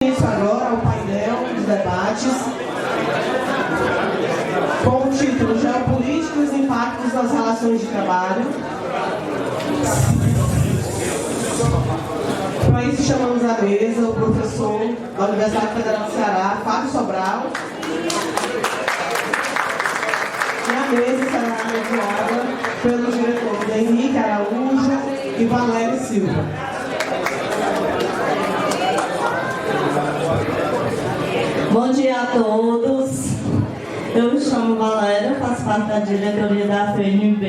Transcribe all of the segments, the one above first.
Isso agora, o painel dos debates, com o título Geopolítica e os impactos nas relações de trabalho. Para isso chamamos à mesa o professor da Universidade Federal do Ceará, Fábio Sobral. E a mesa será mediada pelos diretores Henrique Araújo e Valério Silva. Bom dia a todos. Eu me chamo Valéria, faço parte da diretoria da FNB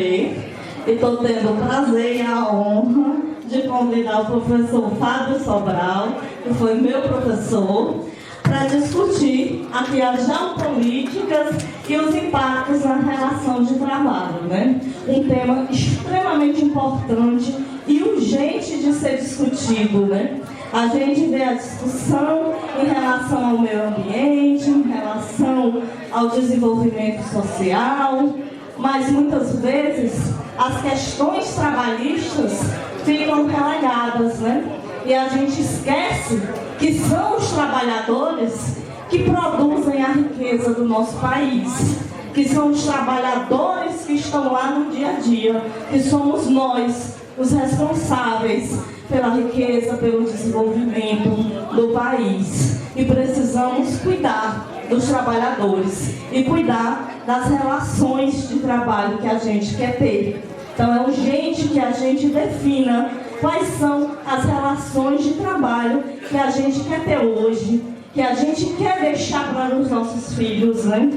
e estou tendo o prazer e a honra de convidar o professor Fábio Sobral, que foi meu professor, para discutir aqui as geopolíticas e os impactos na relação de trabalho, né? Um tema extremamente importante e urgente de ser discutido, né? A gente vê a discussão em relação ao meio ambiente, em relação ao desenvolvimento social, mas muitas vezes as questões trabalhistas ficam relegadas, né? E a gente esquece que são os trabalhadores que produzem a riqueza do nosso país, que são os trabalhadores que estão lá no dia a dia, que somos nós os responsáveis pela riqueza, pelo desenvolvimento do país. E precisamos cuidar dos trabalhadores e cuidar das relações de trabalho que a gente quer ter. Então é urgente que a gente defina quais são as relações de trabalho que a gente quer ter hoje, que a gente quer deixar para os nossos filhos, né?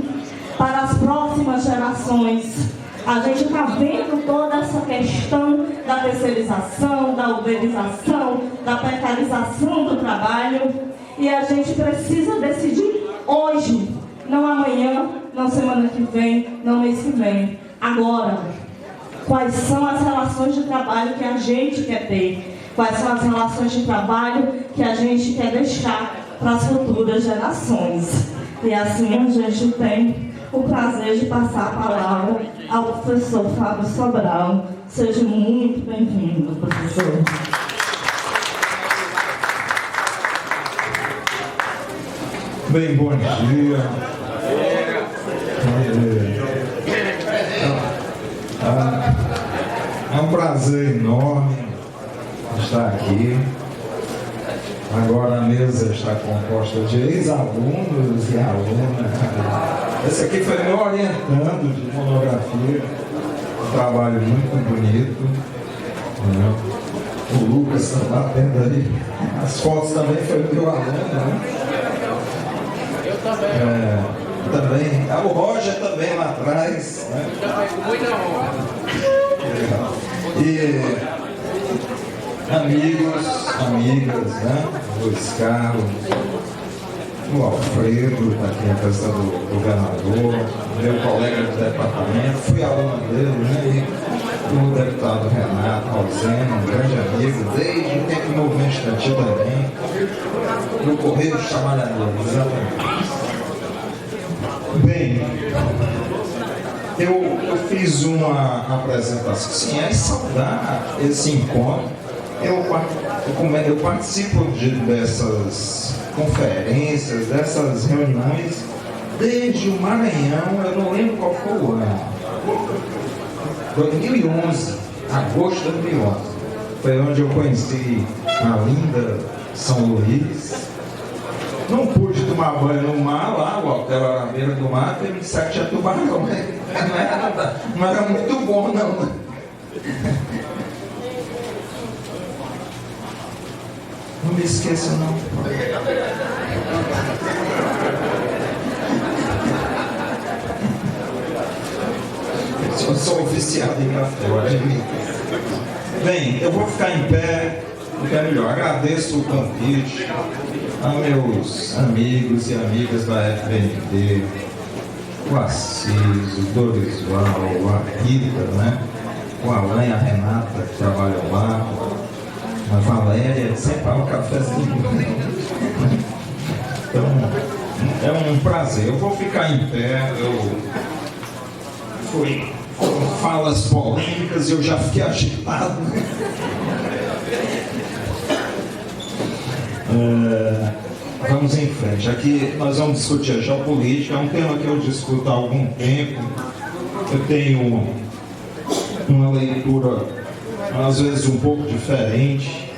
Para as próximas gerações. A gente está vendo toda essa questão da terceirização, da uberização, da precarização do trabalho, e a gente precisa decidir hoje, não amanhã, não semana que vem, não mês que vem, agora. Quais são as relações de trabalho que a gente quer ter? Quais são as relações de trabalho que a gente quer deixar para as futuras gerações? E assim a gente tem o prazer de passar a palavra ao professor Fábio Sobral. Seja muito bem-vindo, professor. Bem, bom dia. É um prazer enorme estar aqui. Agora a mesa está composta de ex-alunos e alunas. Esse aqui foi meu orientando de monografia. Um trabalho muito bonito. O Lucas está batendo ali. As fotos também foi meu aluno, né? Eu também. Também. O Roger também lá atrás. Né? Também, com muita honra. E amigos, amigas, né? O Luiz Carlos, o Alfredo, está aqui representando o governador, meu colega do departamento, fui aluno dele, né? E o deputado Renato Alzeno, um grande amigo, desde o tempo do movimento estudantil também, no Correio dos Trabalhadores, exatamente. Bem, eu fiz uma apresentação, sim, é saudar esse encontro. Eu participo dessas conferências, dessas reuniões, desde o Maranhão, eu não lembro qual foi o ano, 2011, agosto de 2011, foi onde eu conheci a linda São Luís. Não pude tomar banho no mar lá, o hotel era à beira do mar, porque me disseram que tinha tubarão, né? Não era muito bom, não. Não me esqueça, não. Eu sou oficial de café. Bem, eu vou ficar em pé, porque é melhor. Agradeço o convite a meus amigos e amigas da FNB, o Assis, o Dorisval, a Rita, né? O Alain e a Renata, que trabalham lá, a Valéria, sempre fala um cafezinho. Então, é um prazer. Eu vou ficar em pé. Foram falas polêmicas e eu já fiquei agitado. vamos em frente. Aqui nós vamos discutir a geopolítica, é um tema que eu discuto há algum tempo. Eu tenho uma leitura, às vezes, um pouco diferente,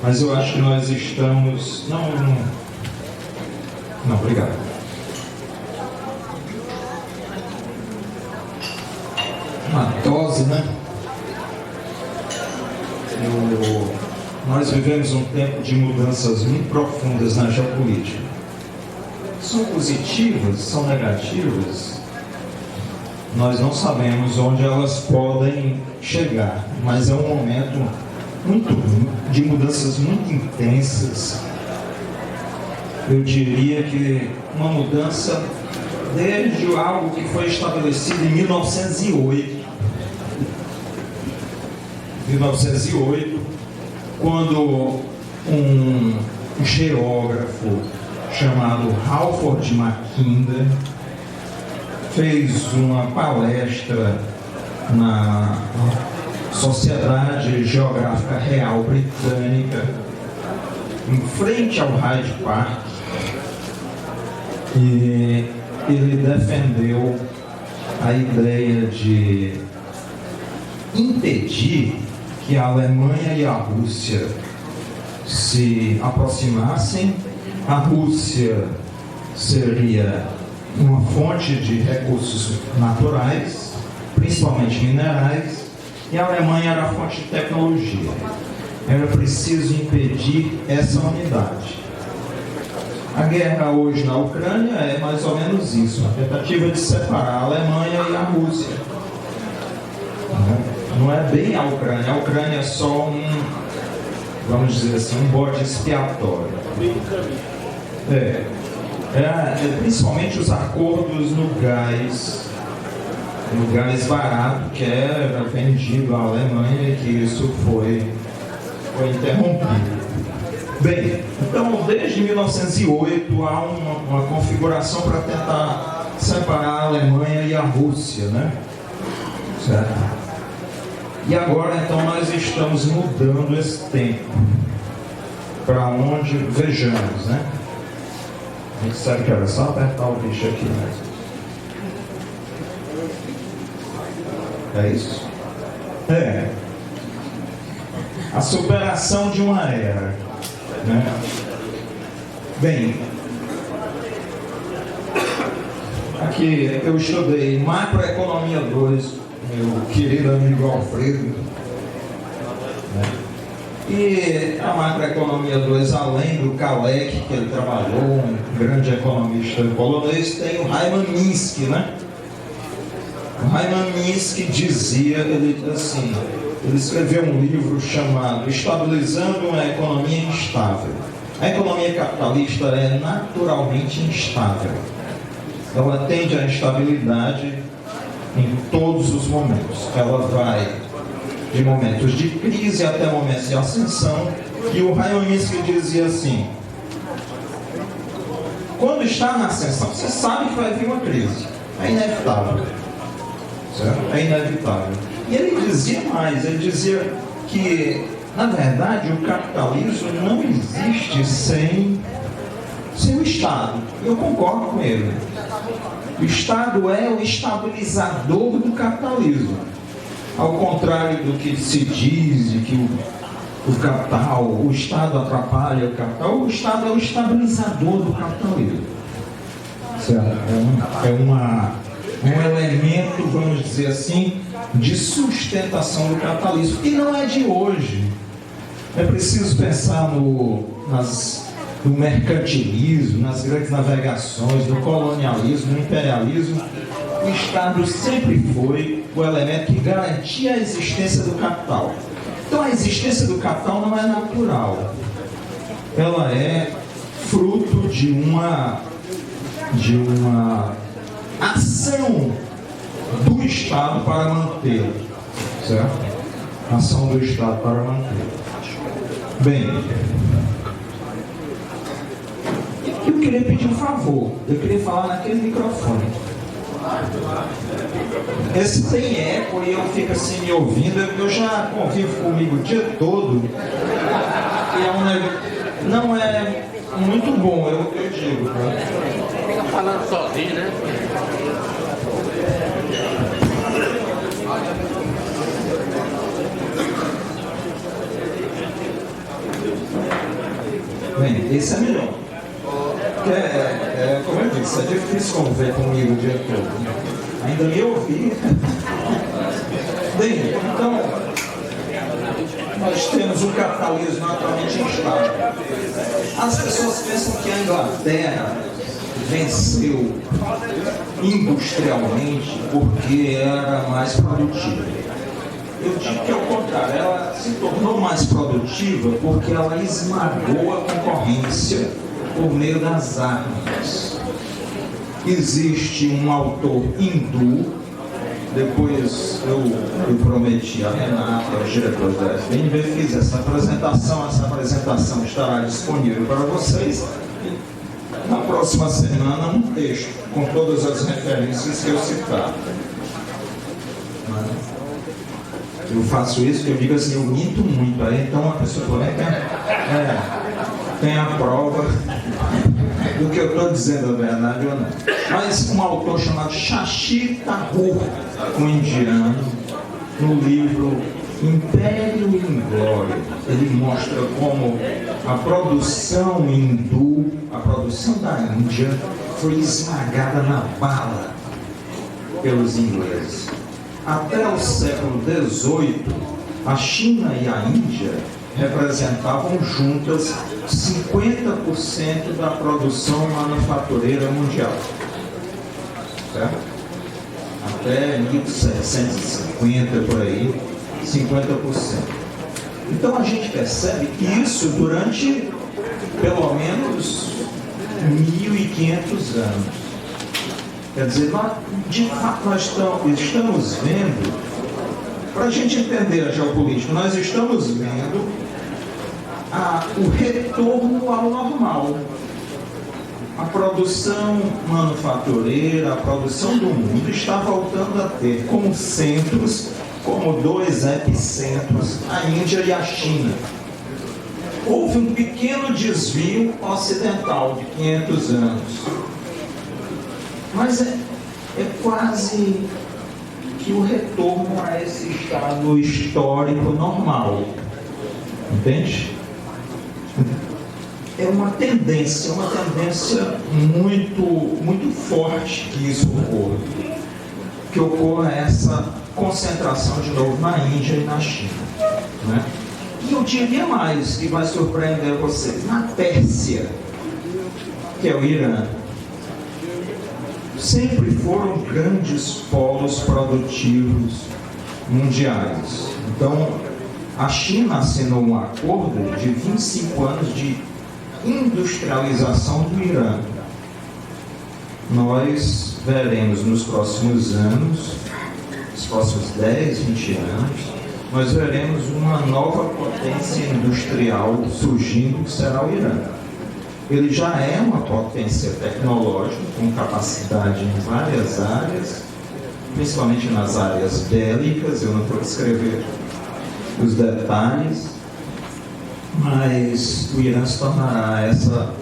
mas eu acho que nós estamos... Não, obrigado. Uma dose, né? Nós vivemos um tempo de mudanças muito profundas na geopolítica. São positivas, são negativas? Nós não sabemos onde elas podem chegar, mas é um momento de mudanças muito intensas. Eu diria que uma mudança desde algo que foi estabelecido em 1908. 1908, quando um geógrafo chamado Halford Mackinder fez uma palestra na Sociedade Geográfica Real Britânica, em frente ao Hyde Park, e ele defendeu a ideia de impedir que a Alemanha e a Rússia se aproximassem. A Rússia seria uma fonte de recursos naturais, principalmente minerais, e a Alemanha era a fonte de tecnologia. Era preciso impedir essa unidade. A guerra hoje na Ucrânia é mais ou menos isso, uma tentativa de separar a Alemanha e a Rússia. Não é bem a Ucrânia é só vamos dizer assim, um bode expiatório. Principalmente os acordos no gás barato que era vendido à Alemanha e que isso foi interrompido. Bem, então desde 1908 há uma configuração para tentar separar a Alemanha e a Rússia, né? Certo? E agora então nós estamos mudando esse tempo para onde vejamos, né? A gente sabe que era só apertar o bicho aqui, né? É isso? A superação de uma era, né? Bem, aqui eu estudei Macroeconomia 2, meu querido amigo Alfredo, né? E a Macroeconomia 2, além do Kalec, que ele trabalhou, um grande economista polonês, tem o Hyman Minsky, né? O Hyman Minsky dizia, ele escreveu um livro chamado Estabilizando uma Economia Instável. A economia capitalista é naturalmente instável. Ela tende à instabilidade em todos os momentos. Ela vai de momentos de crise até momentos de ascensão. E o Hyman Minsky dizia assim: quando está na ascensão, você sabe que vai vir uma crise. É inevitável. Certo? É inevitável. E ele dizia mais, ele dizia que, na verdade, o capitalismo não existe sem o Estado. Eu concordo com ele. O Estado é o estabilizador do capitalismo. Ao contrário do que se diz, de que o Estado atrapalha o capital, o Estado é o estabilizador do capitalismo. Certo? É um elemento, vamos dizer assim, de sustentação do capitalismo. E não é de hoje. É preciso pensar no mercantilismo, nas grandes navegações, no colonialismo, no imperialismo. O Estado sempre foi o elemento que garantia a existência do capital. Então a existência do capital não é natural. Ela é fruto de uma ação do Estado para mantê-lo. Certo? Ação do Estado para mantê-lo. Bem, eu queria pedir um favor. Eu queria falar naquele microfone. Esse tem eco e eu fico assim me ouvindo. Eu já convivo comigo o dia todo. E é um negócio, não é muito bom, eu digo. Né? Fica falando sozinho, né? Bem, esse é melhor. Porque como eu disse, é difícil conviver comigo o dia todo. Né? Ainda me ouvir. Bem, então, nós temos um capitalismo atualmente instável. As pessoas pensam que a Inglaterra venceu industrialmente porque era mais produtiva. Eu digo que é o contrário, ela se tornou mais produtiva porque ela esmagou a concorrência por meio das armas. Existe um autor hindu, depois eu prometi a Renata, aos diretores da FNB, fiz essa apresentação estará disponível para vocês. Na próxima semana, um texto com todas as referências que eu citar. Eu faço isso, que eu digo assim, eu minto muito. Aí então a pessoa fala, tem a prova do que eu estou dizendo, a verdade ou não. Mas um autor chamado Shashi Thakur, um indiano, no livro Império em Glória, ele mostra como a produção hindu, a produção da Índia, foi esmagada na bala pelos ingleses. Até o século XVIII, a China e a Índia representavam juntas 50% da produção manufatureira mundial. Certo? Até 1750, por aí, 50%. Então a gente percebe que isso durante pelo menos 1.500 anos. Quer dizer, de fato nós estamos vendo, para a gente entender a geopolítica, nós estamos vendo o retorno ao normal. A produção manufatureira, a produção do mundo está voltando a ter como centros, como dois epicentros, a Índia e a China. Houve um pequeno desvio ocidental de 500 anos. Mas é quase que o retorno a esse estado histórico normal. Entende? É uma tendência muito, muito forte que isso ocorra. Que ocorra essa concentração de novo na Índia e na China. Né? E eu diria mais, que vai surpreender vocês, na Pérsia, que é o Irã. Sempre foram grandes polos produtivos mundiais. Então, a China assinou um acordo de 25 anos de industrialização do Irã. Nós veremos nos próximos anos, nos próximos 10, 20 anos, nós veremos uma nova potência industrial surgindo, que será o Irã. Ele já é uma potência tecnológica, com capacidade em várias áreas, principalmente nas áreas bélicas. Eu não vou descrever os detalhes, mas o Irã se tornará essa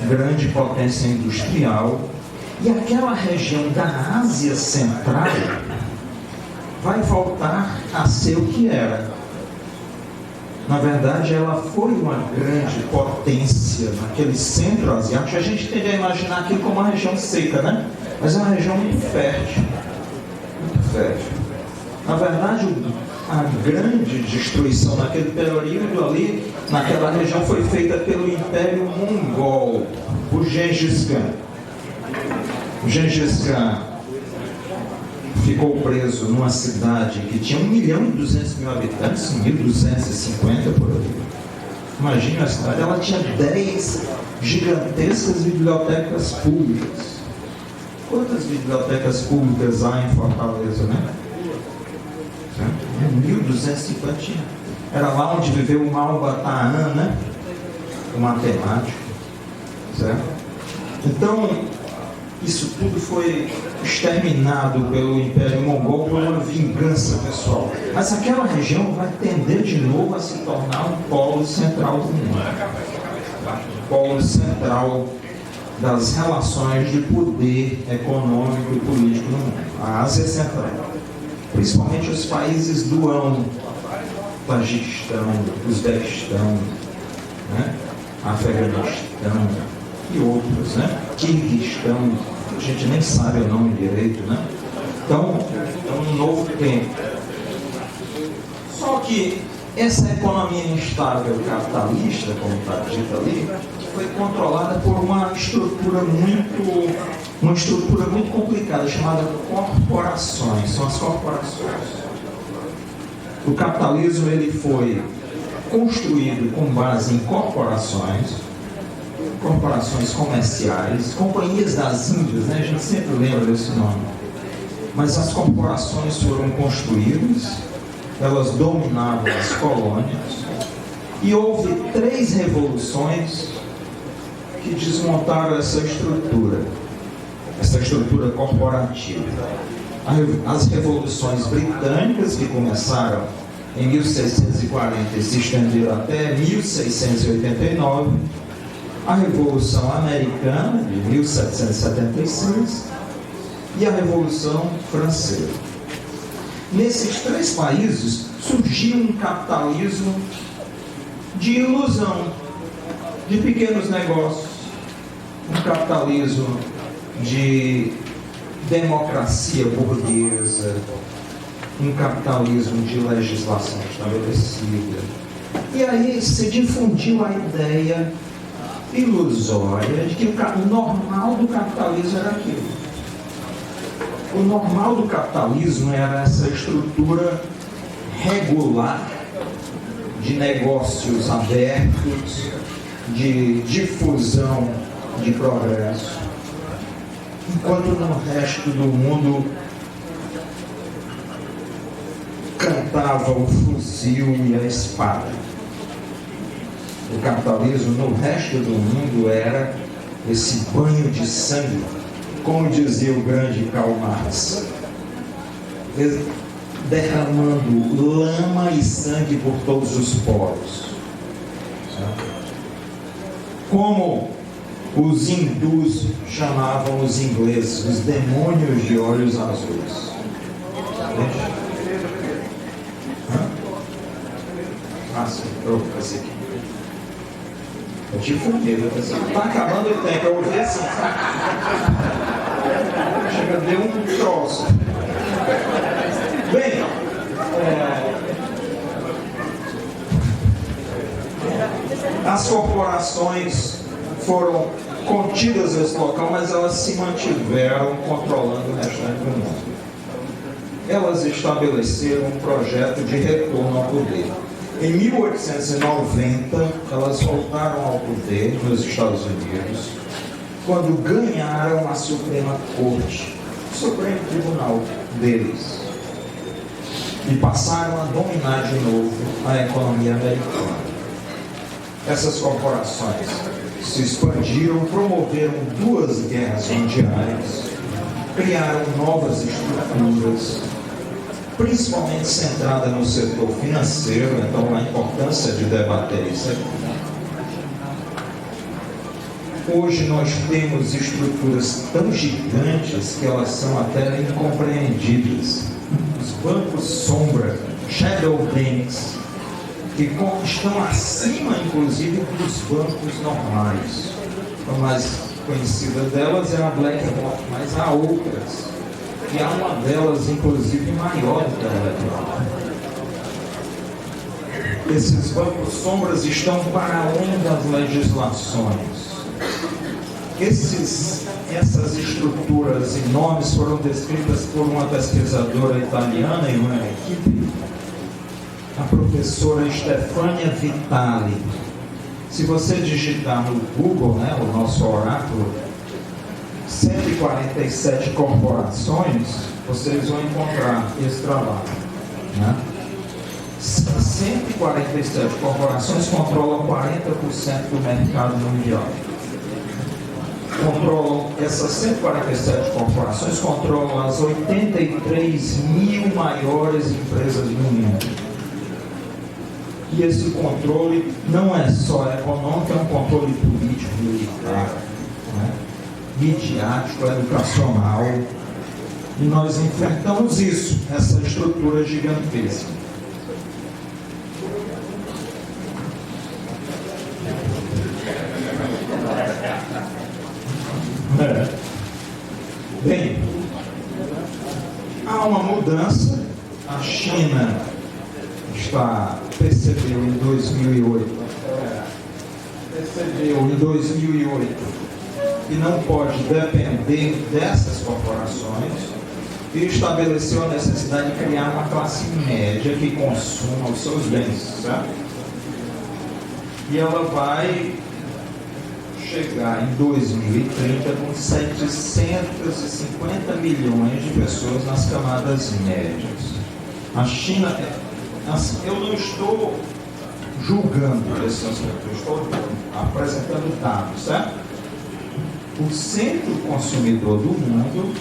grande potência industrial, e aquela região da Ásia Central vai voltar a ser o que era. Na verdade, ela foi uma grande potência naquele centro asiático. A gente tende a imaginar aquilo como uma região seca, né? Mas é uma região muito fértil. Muito fértil. Na verdade, a grande destruição naquele período ali, naquela região, foi feita pelo Império Mongol, por Gengis Khan. O Gengis Khan ficou preso numa cidade que tinha 1.200.000 habitantes, 1.250 por aí. Imagina a cidade, ela tinha 10 gigantescas bibliotecas públicas. Quantas bibliotecas públicas há em Fortaleza, né? 1.250 tinha. Era lá onde viveu o Malbataan, né? O matemático. Certo? Então, isso tudo foi exterminado pelo Império Mongol por uma vingança pessoal. Mas aquela região vai tender de novo a se tornar um polo central do mundo. polo central das relações de poder econômico e político no mundo. A Ásia é central. Principalmente os países do âmbito, Tajiquistão, Uzbequistão, né? Afeganistão e outros, né? Quirguistão, a gente nem sabe o nome direito, né? Então, é um novo tempo. Só que essa economia instável capitalista, como está dito ali, foi controlada por uma estrutura muito complicada, chamada corporações. São as corporações. O capitalismo ele foi construído com base em corporações comerciais, companhias das Índias, né? A gente sempre lembra desse nome. Mas as corporações foram construídas, elas dominavam as colônias, e houve 3 revoluções que desmontaram essa estrutura corporativa. As revoluções britânicas, que começaram em 1640 e se estenderam até 1689, a Revolução Americana, de 1776, e a Revolução Francesa. Nesses 3 países surgiu um capitalismo de ilusão, de pequenos negócios, um capitalismo de democracia burguesa, um capitalismo de legislação estabelecida. E aí se difundiu a ideia ilusória de que o normal do capitalismo era aquilo. O normal do capitalismo era essa estrutura regular de negócios abertos, de difusão de progresso, enquanto no resto do mundo cantava o fuzil e a espada. O capitalismo no resto do mundo era esse banho de sangue, como dizia o grande Karl Marx, derramando lama e sangue por todos os poros. Como os hindus chamavam os ingleses, os demônios de olhos azuis. Eu pensei que eu tive medo, está acabando o tempo, eu ouvi assim, chega, deu um troço. Bem, as corporações foram contidas nesse local, mas elas se mantiveram controlando o restante do mundo. Elas estabeleceram um projeto de retorno ao poder. Em 1890, elas voltaram ao poder nos Estados Unidos, quando ganharam a Suprema Corte, o Supremo Tribunal deles, e passaram a dominar de novo a economia americana. Essas corporações se expandiram, promoveram 2 guerras mundiais, criaram novas estruturas, principalmente centrada no setor financeiro, então a importância de debater isso aqui. Hoje nós temos estruturas tão gigantes que elas são até incompreendidas. Os bancos sombra, shadow banks, que estão acima, inclusive, dos bancos normais. A mais conhecida delas é a BlackRock, mas há outras. E há uma delas, inclusive, maior do que a BlackRock. Esses bancos sombras estão para além das legislações. Essas estruturas enormes foram descritas por uma pesquisadora italiana e uma equipe, a professora Stefania Vitali. Se você digitar no Google, né, o nosso oráculo, 147 corporações, vocês vão encontrar esse trabalho. Né? 147 corporações controlam 40% do mercado mundial. Essas 147 corporações controlam as 83 mil maiores empresas do mundo. E esse controle não é só econômico, é um controle político, militar, né? Midiático, educacional. E nós enfrentamos isso, essa estrutura gigantesca. Bem, há uma mudança. A China percebeu em 2008 que não pode depender dessas corporações e estabeleceu a necessidade de criar uma classe média que consuma os seus bens, certo? E ela vai chegar em 2030 com 750 milhões de pessoas nas camadas médias. A China, assim, eu não estou julgando esse aspecto, eu estou apresentando dados, certo? O centro consumidor do mundo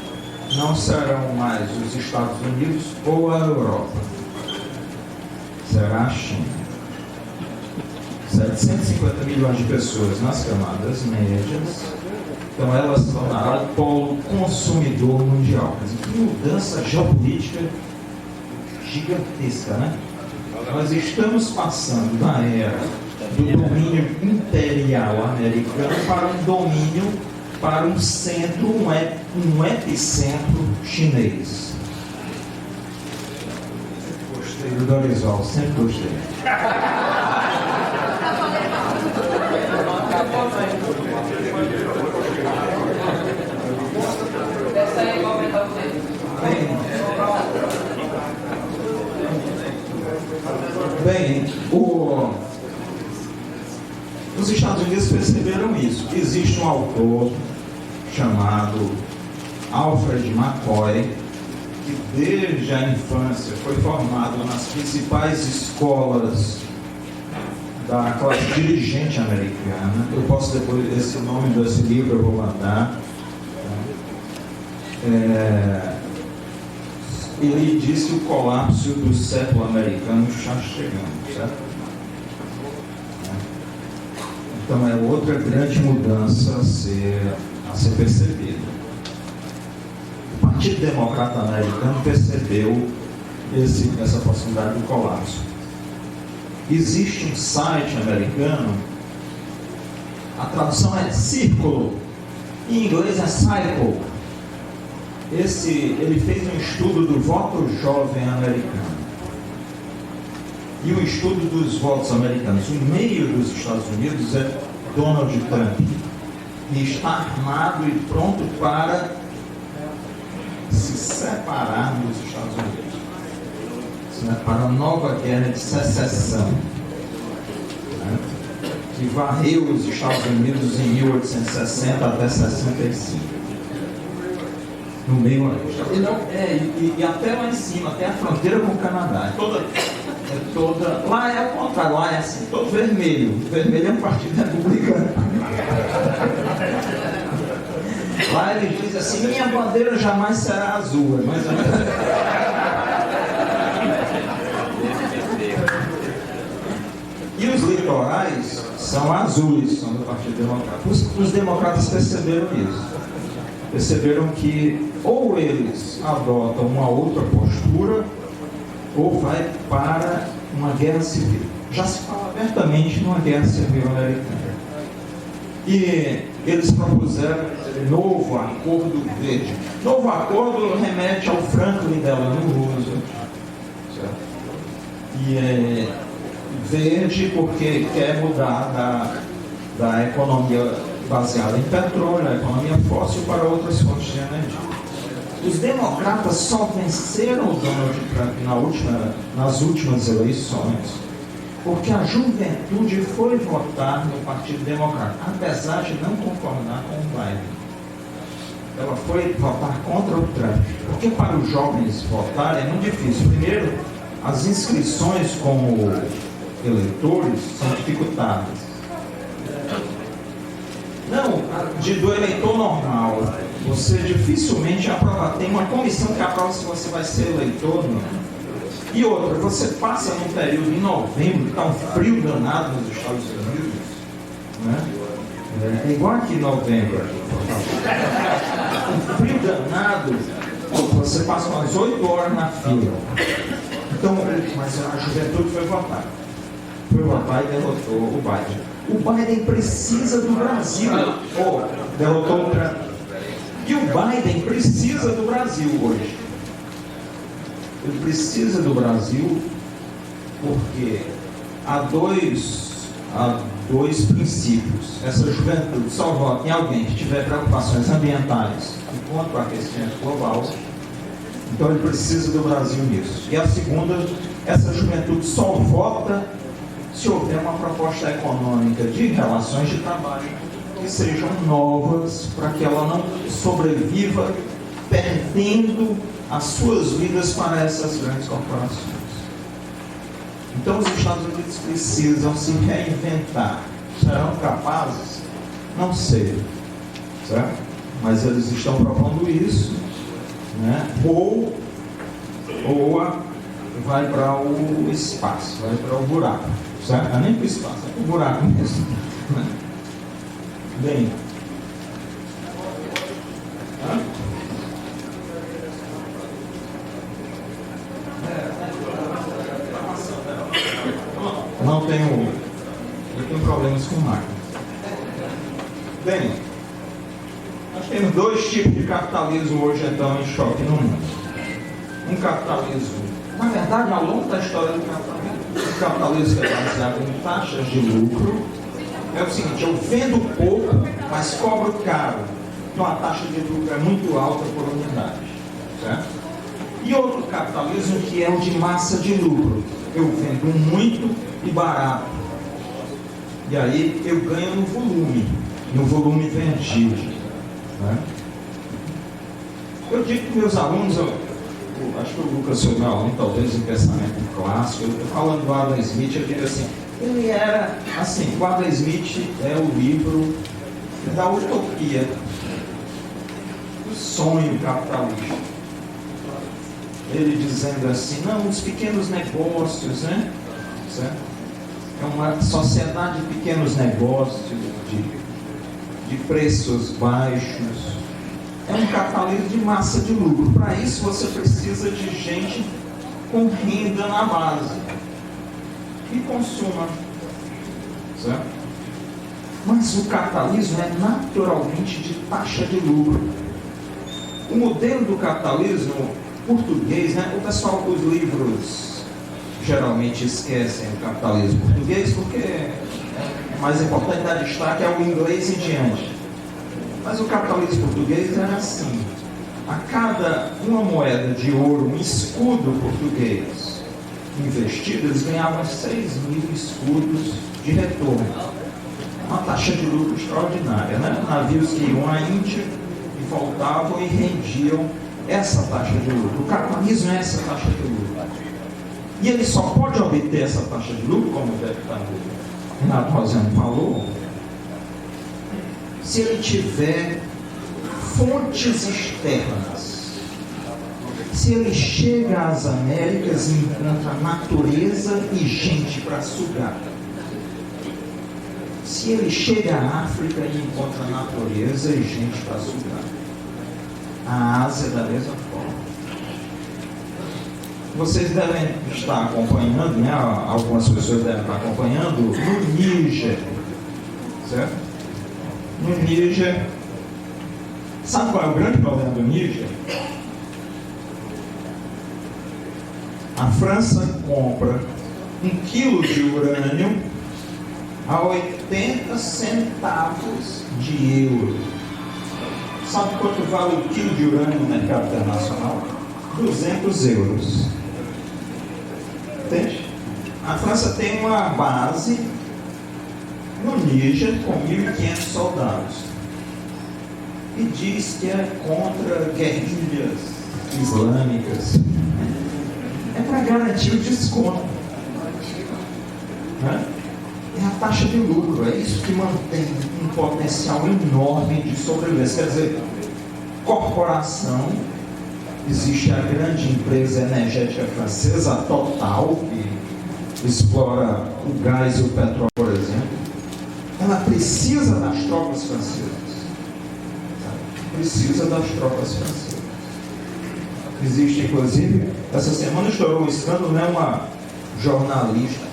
não serão mais os Estados Unidos ou a Europa, será a China. 750 milhões de pessoas nas camadas médias, então elas tornarão o polo consumidor mundial. Mas que mudança geopolítica gigantesca, né? Nós estamos passando da era do domínio imperial americano para um domínio, para um centro, um epicentro chinês. Gostei do Dorizal, sempre gostei. Bem, os Estados Unidos perceberam isso. Existe um autor chamado Alfred McCoy, que desde a infância foi formado nas principais escolas da classe dirigente americana. Eu posso depois, esse nome desse livro eu vou mandar. Ele diz que o colapso do século americano está chegando, certo? Então é outra grande mudança a ser percebida. O Partido Democrata Americano percebeu essa possibilidade do colapso. Existe um site americano, a tradução é círculo, em inglês é cycle. Ele fez um estudo do voto jovem americano e o estudo dos votos americanos. O meio dos Estados Unidos é Donald Trump e está armado e pronto para se separar dos Estados Unidos, para a nova guerra de secessão, né? Que varreu os Estados Unidos em 1860 até 65. No meio oeste. E até lá em cima, até a fronteira com o Canadá. Lá é o contrário, lá é assim, todo vermelho. O vermelho é um partido republicano. Lá ele diz assim: minha bandeira jamais será azul. É mais ou menos. E os litorais são azuis, são do Partido Democrata. Os democratas perceberam isso. Perceberam que ou eles adotam uma outra postura ou vai para uma guerra civil. Já se fala abertamente numa guerra civil americana. E eles propuseram novo acordo verde. Novo acordo remete ao Franklin Delano Roosevelt. Certo? E é verde porque quer mudar da economia baseada em petróleo, a economia fóssil, para outras fontes de energia. Os democratas só venceram o Donald Trump nas últimas eleições porque a juventude foi votar no Partido Democrata, apesar de não concordar com o Biden. Ela foi votar contra o Trump, porque para os jovens votarem é muito difícil. Primeiro, as inscrições como eleitores são dificultadas. Não, do eleitor normal, você dificilmente aprova. Tem uma comissão que aprova se você vai ser eleitor, não. E outra, você passa num período em novembro, que está um frio danado nos Estados Unidos, né? É igual aqui em novembro, um frio danado, você passa umas 8 horas na fila. Então, mas a juventude foi votar. Foi votar e derrotou o Biden. O Biden precisa do Brasil. Derrotou o Trump. E o Biden precisa do Brasil hoje. Ele precisa do Brasil porque há dois princípios. Essa juventude só vota em alguém que tiver preocupações ambientais e contra o aquecimento global. Então ele precisa do Brasil nisso. E a segunda, essa juventude só vota se houver uma proposta econômica de relações de trabalho que sejam novas, para que ela não sobreviva perdendo as suas vidas para essas grandes corporações. Então os Estados Unidos precisam se reinventar. Serão capazes? Não sei, certo? Mas eles estão propondo isso, né? Ou vai para o espaço, vai para o buraco, certo? Não é nem para o espaço, é para o buraco mesmo, né? Bem, eu tenho problemas com máquina. Bem, nós temos 2 tipos de capitalismo hoje então em choque no mundo. Um capitalismo, na verdade, ao longo da história do capitalismo, o capitalismo que é baseado em taxas de lucro é o seguinte: eu vendo pouco, mas cobro caro. Então a taxa de lucro é muito alta por unidade, certo? E outro capitalismo que é o de massa de lucro. Eu vendo muito e barato. E aí eu ganho no volume vendido, né? Eu digo para meus alunos, acho que o Lucas foi meu aluno, talvez em pensamento clássico, eu falando do Adam Smith, eu digo assim, ele era assim, o Adam Smith é o livro da utopia, do sonho capitalista. Ele dizendo assim, não, os pequenos negócios, né? Certo? É uma sociedade de pequenos negócios, de preços baixos. É um capitalismo de massa de lucro. Para isso você precisa de gente com renda na base que consuma, certo? Mas o capitalismo é naturalmente de taxa de lucro. O modelo do capitalismo português, né? O pessoal dos livros geralmente esquecem o capitalismo português porque é mais importante dar destaque ao inglês em diante. Mas o capitalismo português era assim: a cada uma moeda de ouro, um escudo português investido, eles ganhavam 6.000 escudos de retorno. Uma taxa de lucro extraordinária, né? Navios que iam à Índia e voltavam e rendiam essa taxa de lucro. O capitalismo é essa taxa de lucro. E ele só pode obter essa taxa de lucro, como o deputado Renato Rosendo falou, se ele tiver fontes externas. Se ele chega às Américas e encontra natureza e gente para sugar. Se ele chega à África e encontra natureza e gente para sugar. A Ásia da mesma forma. Vocês devem estar acompanhando, né? Algumas pessoas devem estar acompanhando no Níger, certo? No Níger, sabe qual é o grande problema do Níger? A França compra 1 quilo de urânio a 80 centavos de euro. Sabe quanto vale o quilo de urânio no mercado internacional? 200 euros. Entende? A França tem uma base no Níger com 1.500 soldados e diz que é contra guerrilhas islâmicas. É para garantir o desconto, né? É a taxa de lucro, é isso que mantém um potencial enorme de sobrevivência. Quer dizer, corporação existe a grande empresa energética francesa, a Total, que explora o gás e o petróleo, por exemplo. Ela precisa das tropas francesas. Precisa das tropas francesas. Existe, inclusive, essa semana estourou um escândalo, né? Uma jornalista,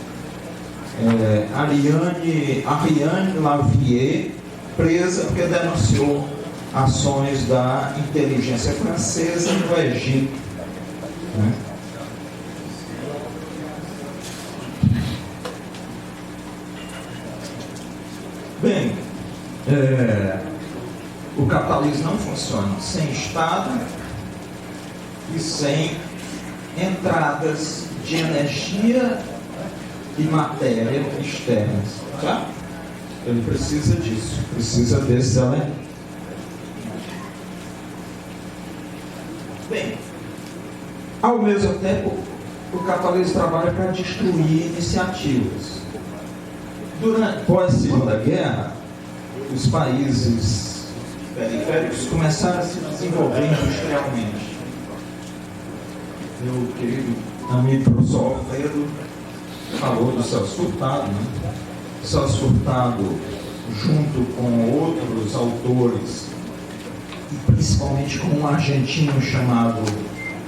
Ariane Lavier, presa porque denunciou ações da inteligência francesa no Egito. Né? Bem, o capitalismo não funciona sem Estado e sem entradas de energia e matéria externas. Tá? Ele precisa disso, precisa desses elementos. Bem, ao mesmo tempo, o capitalismo trabalha para destruir iniciativas. Após a Segunda Guerra, os países periféricos começaram a se desenvolver industrialmente. Meu querido amigo professor Alfredo falou do Celso Furtado, né? Celso Furtado, junto com outros autores, e principalmente com um argentino chamado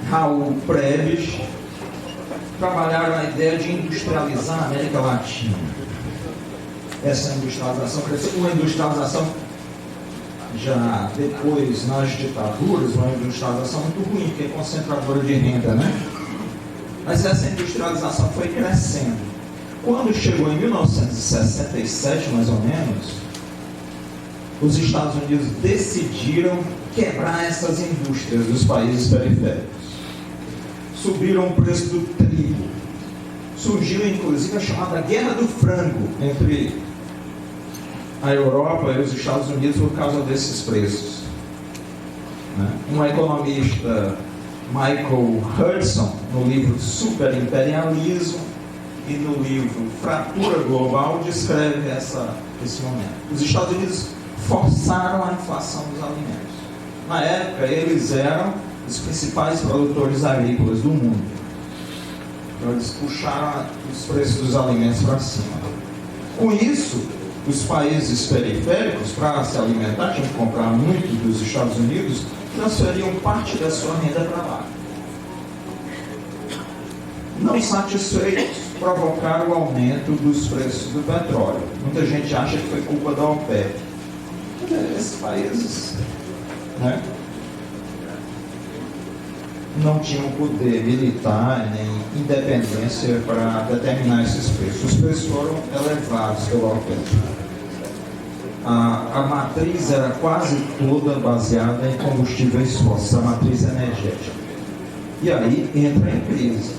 Raul Preves, trabalharam a ideia de industrializar a América Latina. Essa industrialização cresceu, uma industrialização já depois nas ditaduras, uma industrialização muito ruim, porque é concentradora de renda, né? Mas essa industrialização foi crescendo. Quando chegou em 1967, mais ou menos, os Estados Unidos decidiram quebrar essas indústrias dos países periféricos. Subiram o preço do trigo. Surgiu, inclusive, a chamada Guerra do Frango entre a Europa e os Estados Unidos por causa desses preços. Um economista, Michael Hudson, no livro Superimperialismo e no livro Fratura Global, descreve esse momento. Os Estados Unidos forçaram a inflação dos alimentos. Na época, eles eram os principais produtores agrícolas do mundo. Então, eles puxaram os preços dos alimentos para cima. Com isso, os países periféricos, para se alimentar, tinham que comprar muito dos Estados Unidos, transferiam parte da sua renda para lá. Não satisfeitos, provocaram o aumento dos preços do petróleo. Muita gente acha que foi culpa da OPEP. Esses países, né, não tinham poder militar nem independência para determinar esses preços. Os preços foram elevados pela OPEP. A matriz era quase toda baseada em combustíveis fósseis, a matriz energética. E aí entra em crise.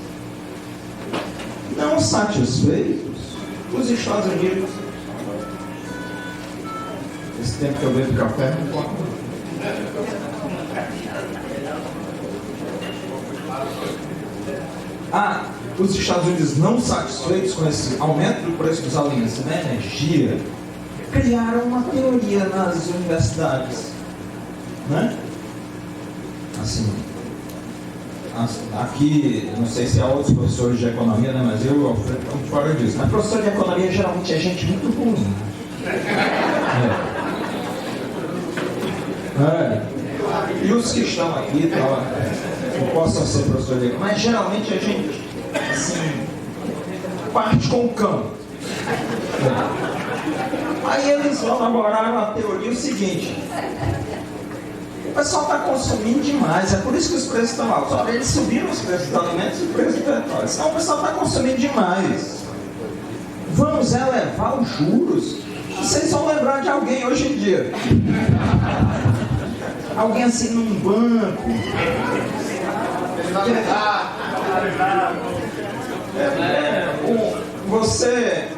Não satisfeitos, os Estados Unidos, esse tempo que eu bebo café, não pode. Os Estados Unidos, não satisfeitos com esse aumento do preço dos alimentos e da energia, criaram uma teoria nas universidades, né? Assim, aqui, não sei se há outros professores de economia, né? Mas eu estamos fora disso. Mas professor de economia geralmente é gente muito ruim. E os que estão aqui, não possam ser professores de economia, mas geralmente a gente, assim, parte com o cão. Aí eles elaboraram a teoria seguinte: o pessoal está consumindo demais, é por isso que os preços estão altos. Olha, eles subiram os preços dos alimentos e o preço do petróleo. Senão o pessoal está consumindo demais. Vamos elevar os juros. Vocês vão lembrar de alguém hoje em dia. Alguém assim num banco. Você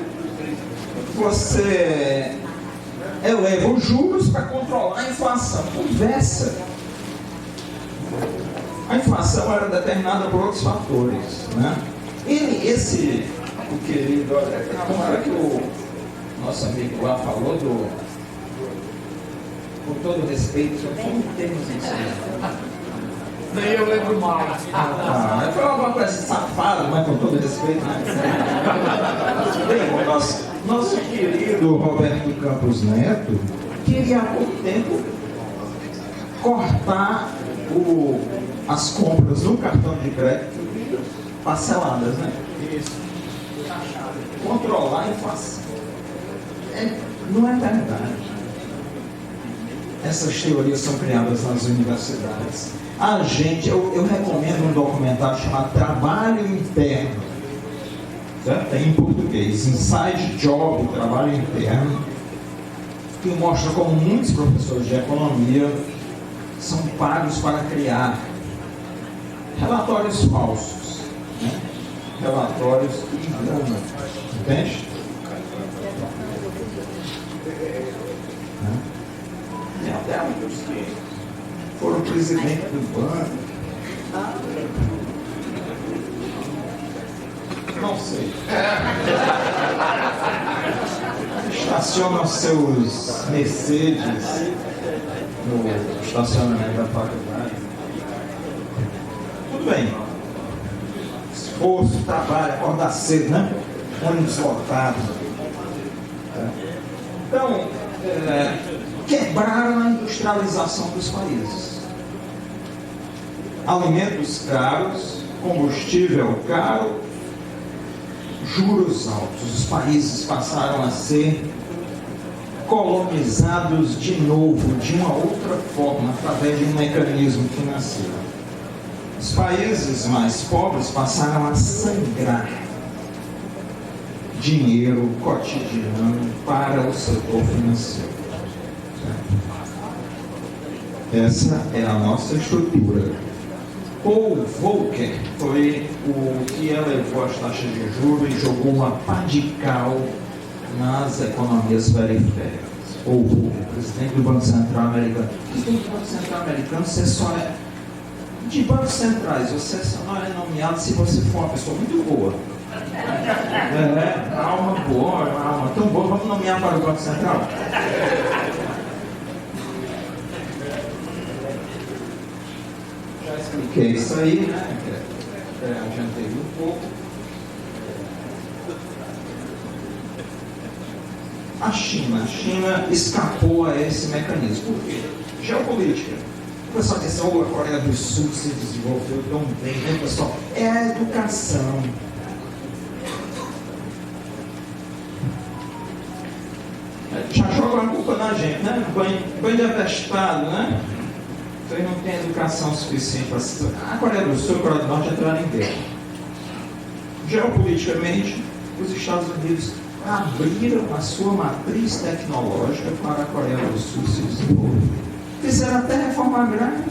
eleva os juros para controlar a inflação. Conversa. A inflação era determinada por outros fatores, né? O querido, como era que o nosso amigo lá falou com todo respeito, são termos em si. Nem eu lembro mais. Foi uma coisa safada, mas com todo respeito, né? Bem, nosso querido Roberto Campos Neto queria há pouco tempo cortar as compras no cartão de crédito parceladas, né? Isso. Controlar a inflação. Não é verdade. Essas teorias são criadas nas universidades. Eu recomendo um documentário chamado Trabalho Interno, certo? Em português, Inside Job, Trabalho Interno, que mostra como muitos professores de economia são pagos para criar relatórios falsos, né? Relatórios que enganam, entende? Tem até uns que foram presidente do banco. Não sei. Estacionam seus Mercedes no estacionamento da faculdade. Tudo bem. Esforço, trabalho, acordar cedo, né? Ônibus lotado. Então, quebraram a industrialização dos países. Alimentos caros, combustível caro, juros altos. Os países passaram a ser colonizados de novo, de uma outra forma, através de um mecanismo financeiro. Os países mais pobres passaram a sangrar dinheiro cotidiano para o setor financeiro. Essa é a nossa estrutura. Paul Volcker foi o que elevou as taxas de juros e jogou uma pá de cal nas economias periféricas. Paul Volcker, presidente do Banco Central americano. Presidente do Banco Central americano, você só é de bancos centrais, você só não é nomeado se você for uma pessoa muito boa. Alma boa, alma tão boa, vamos nomear para o Banco Central? Já expliquei isso aí, né? Adiantei um pouco. A China escapou a esse mecanismo. Por quê? Geopolítica. O pessoal diz, a Coreia do Sul se desenvolveu tão bem, né, pessoal? É a educação. Já jogam a culpa na gente, né? Banho de atestado, né? Vocês não têm educação suficiente para se... A Coreia do Sul e a Coreia do Norte entraram em guerra. Geopoliticamente, os Estados Unidos abriram a sua matriz tecnológica para a Coreia do Sul se desenvolver. Fizeram até reforma agrária.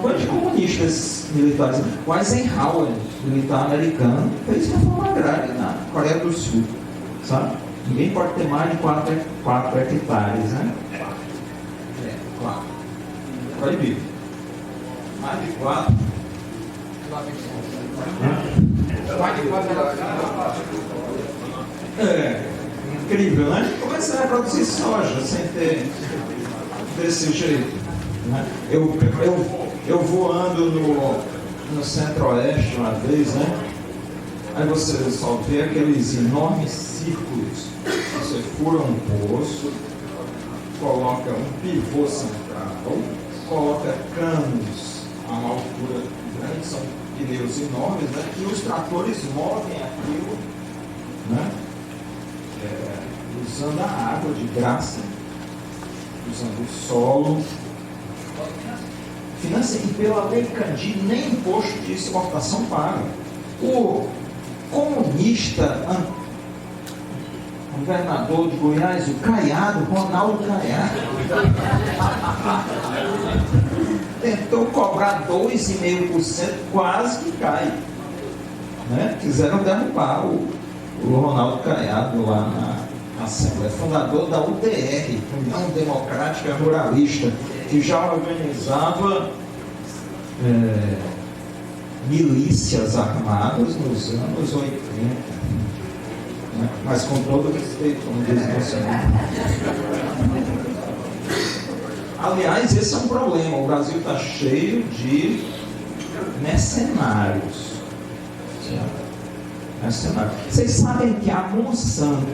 Quantos comunistas militares? O Eisenhower, militar americano, fez reforma agrária na Coreia do Sul, sabe? Ninguém pode ter mais de 4 hectares, né? 4. Proibido. Mais de 4. Incrível, né? Começaram a produzir soja sem ter desse jeito, né? Eu voando no centro-oeste uma vez, né? Aí você só vê aqueles enormes círculos. Você fura um poço, coloca um pivô central, coloca canos a uma altura grande, são pneus enormes, né? E os tratores movem aquilo, né? Usando a água de graça, usando o solo. E pela lei Candir, nem imposto de exportação paga. O comunista governador de Goiás, o Caiado, Ronaldo Caiado, tentou cobrar 2,5%, quase que cai, né? Quiseram derrubar o Ronaldo Caiado lá na Assembleia, fundador da UDR, União Democrática Ruralista, que já organizava milícias armadas nos anos 80, né? Mas com todo respeito, como diz Bolsonaro. Aliás, esse é um problema. O Brasil está cheio de mercenários. Mercenários. Vocês sabem que a Monsanto,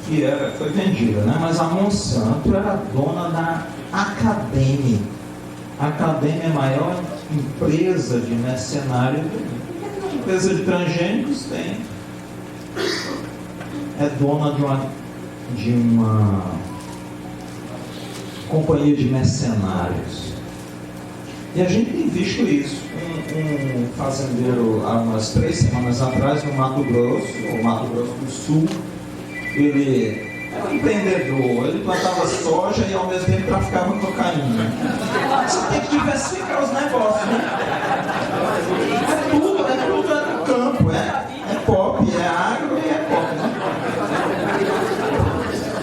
que foi vendida, né? Mas a Monsanto era dona da Academy. A Academy é a maior empresa de mercenários do mundo. Uma empresa de transgênicos é dona de uma companhia de mercenários. E a gente tem visto isso. Um fazendeiro, há umas 3 semanas atrás, no Mato Grosso do Sul, ele era um empreendedor, ele plantava soja e ao mesmo tempo traficava cocaína. Você tem que diversificar os negócios, né? É tudo no campo, é pop, é agro e é pop, né?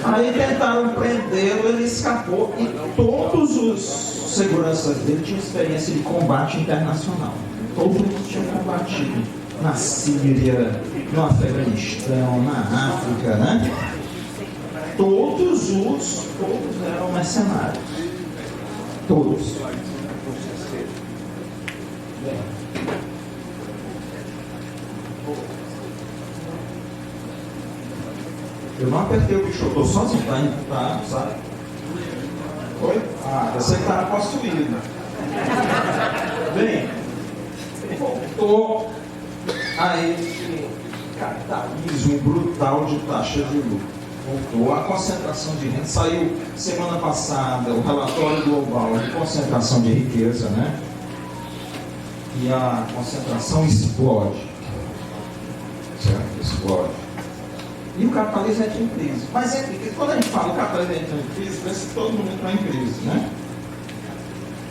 Aí tentaram prendê-lo, ele escapou e todos os seguranças dele tinham experiência de combate internacional. Todos tinham combatido na Síria, no Afeganistão, na África, né? Todos eram mercenários. Todos. Eu não apertei o bicho, eu estou sozinho, tá, sabe? Oi? Ah, você está possuído. Bem, voltou a esse capitalismo brutal de taxa de lucro. Voltou a concentração de renda. Saiu semana passada o relatório global de concentração de riqueza, né? E a concentração explode. Certo? Explode. E o capitalismo entra em crise. Mas quando a gente fala o capitalismo entra em crise, parece que todo mundo entra em crise, né?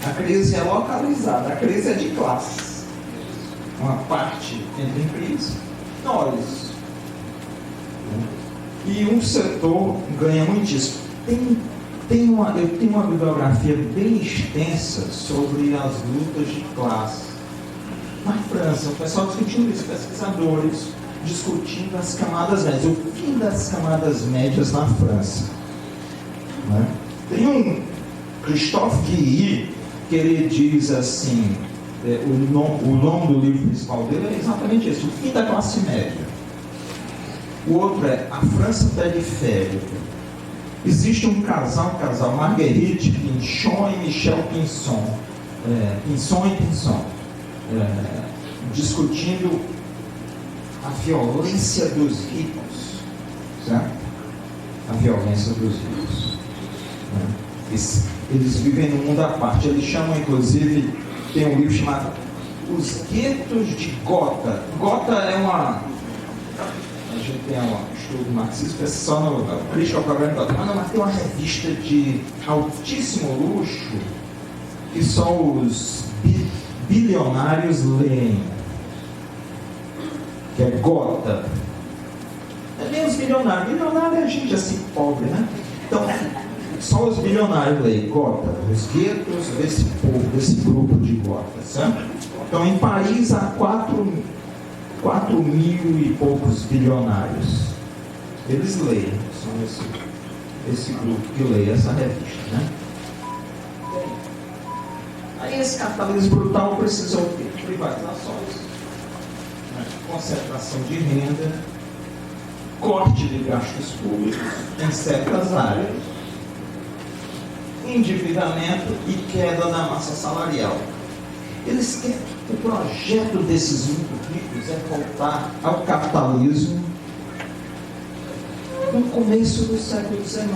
A crise é localizada, a crise é de classes. Uma parte entra em crise, nós. E um setor ganha muitíssimo. Eu tenho uma bibliografia bem extensa sobre as lutas de classe. Na França, o pessoal discutindo isso, pesquisadores discutindo as camadas médias, o fim das camadas médias na França. Né? Tem um Christophe Guilly, que ele diz assim, o nome do livro principal dele é exatamente esse, o fim da classe média. O outro é A França Periférica. Existe um casal, Marguerite Pinchon e Michel Pinson, discutindo a violência dos ricos, certo? A violência dos ricos. Né? Eles vivem num mundo à parte. Eles chamam, inclusive, tem um livro chamado Os Guetos de Gotha. Gotha é uma... A gente tem um estudo marxista, só no Critical Program, mas tem uma revista de altíssimo luxo que só os bilionários leem, que é Gotha. É nem os bilionários. Bilionário é gente assim pobre, né? Então, só os bilionários leem Gotha, os guetos desse povo, desse grupo de Gotha, certo? Então, em Paris há 4 mil e poucos bilionários. Eles leem, são esse grupo que lê essa revista, né? Aí esse capitalismo brutal precisou de privatizações, né? Concentração de renda, corte de gastos públicos em certas áreas, endividamento e queda da massa salarial. O projeto desses muito ricos é voltar ao capitalismo no começo do século XIX,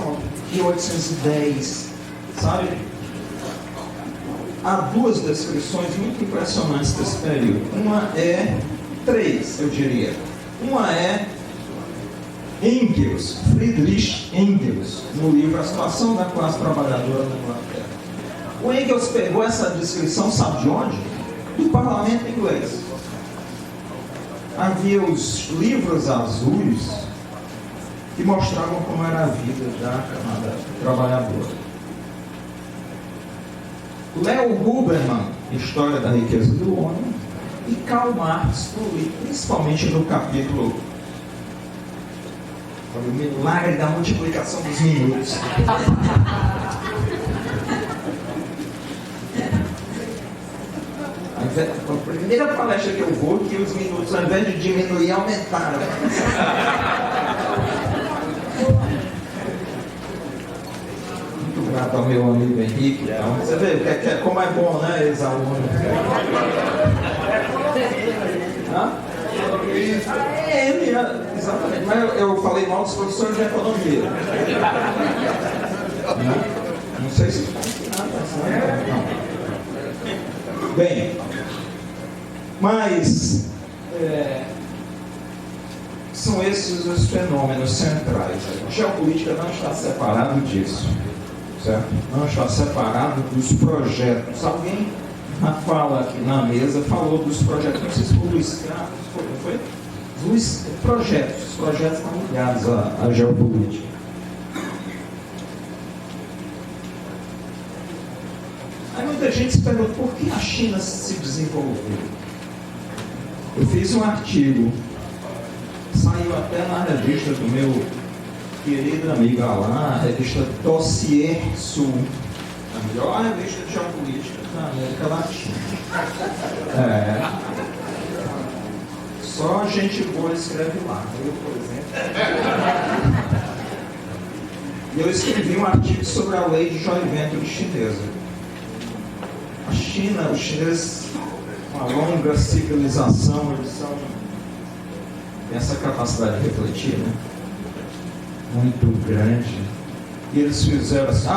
1810, sabe? Há 2 descrições muito impressionantes desse período. Uma é 3, eu diria. Uma é Engels, Friedrich Engels, no livro A Situação da Classe Trabalhadora na Inglaterra. O Engels pegou essa descrição, sabe de onde? Do parlamento inglês. Havia os livros azuis que mostravam como era a vida da camada trabalhadora. Leo Huberman, História da Riqueza do Homem, e Karl Marx, principalmente no capítulo O Milagre da Multiplicação dos Minutos. A primeira palestra que eu vou, que os minutos, ao invés de diminuir, aumentaram. Muito grato ao meu amigo Henrique. Então, você vê como é bom, né, ex-aluno? Exatamente. Mas eu falei mal dos professores de economia. Não sei se não. Bem, mas são esses os fenômenos centrais. A geopolítica não está separado disso, certo? Não está separado dos projetos. Alguém na fala aqui na mesa falou dos projetos, não sei se foi Luiz Carlos, foi? Os projetos estão ligados à geopolítica. Aí muita gente se pergunta por que a China se desenvolveu. Eu fiz um artigo, saiu até na revista do meu querido amigo Alain, a revista Dossier Sul, a melhor revista de geopolítica da América Latina. Só gente boa escreve lá. Eu, por exemplo. E eu escrevi um artigo sobre a lei de joio vento chinesa. A China, os chineses, uma longa civilização, eles têm essa capacidade de refletir, né? Muito grande. E eles fizeram assim,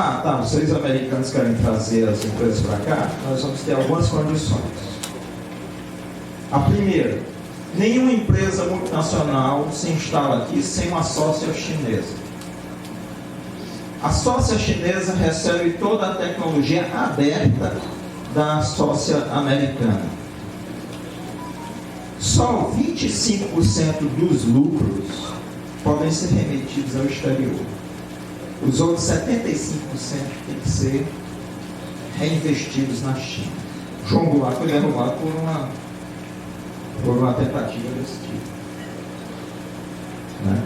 vocês americanos querem trazer as empresas para cá? Nós vamos ter algumas condições. A primeira, nenhuma empresa multinacional se instala aqui sem uma sócia chinesa. A sócia chinesa recebe toda a tecnologia aberta da sócia americana. Só 25% dos lucros podem ser remetidos ao exterior. Os outros 75% têm que ser reinvestidos na China. João Goulart foi derrubado por uma tentativa desse tipo. Né?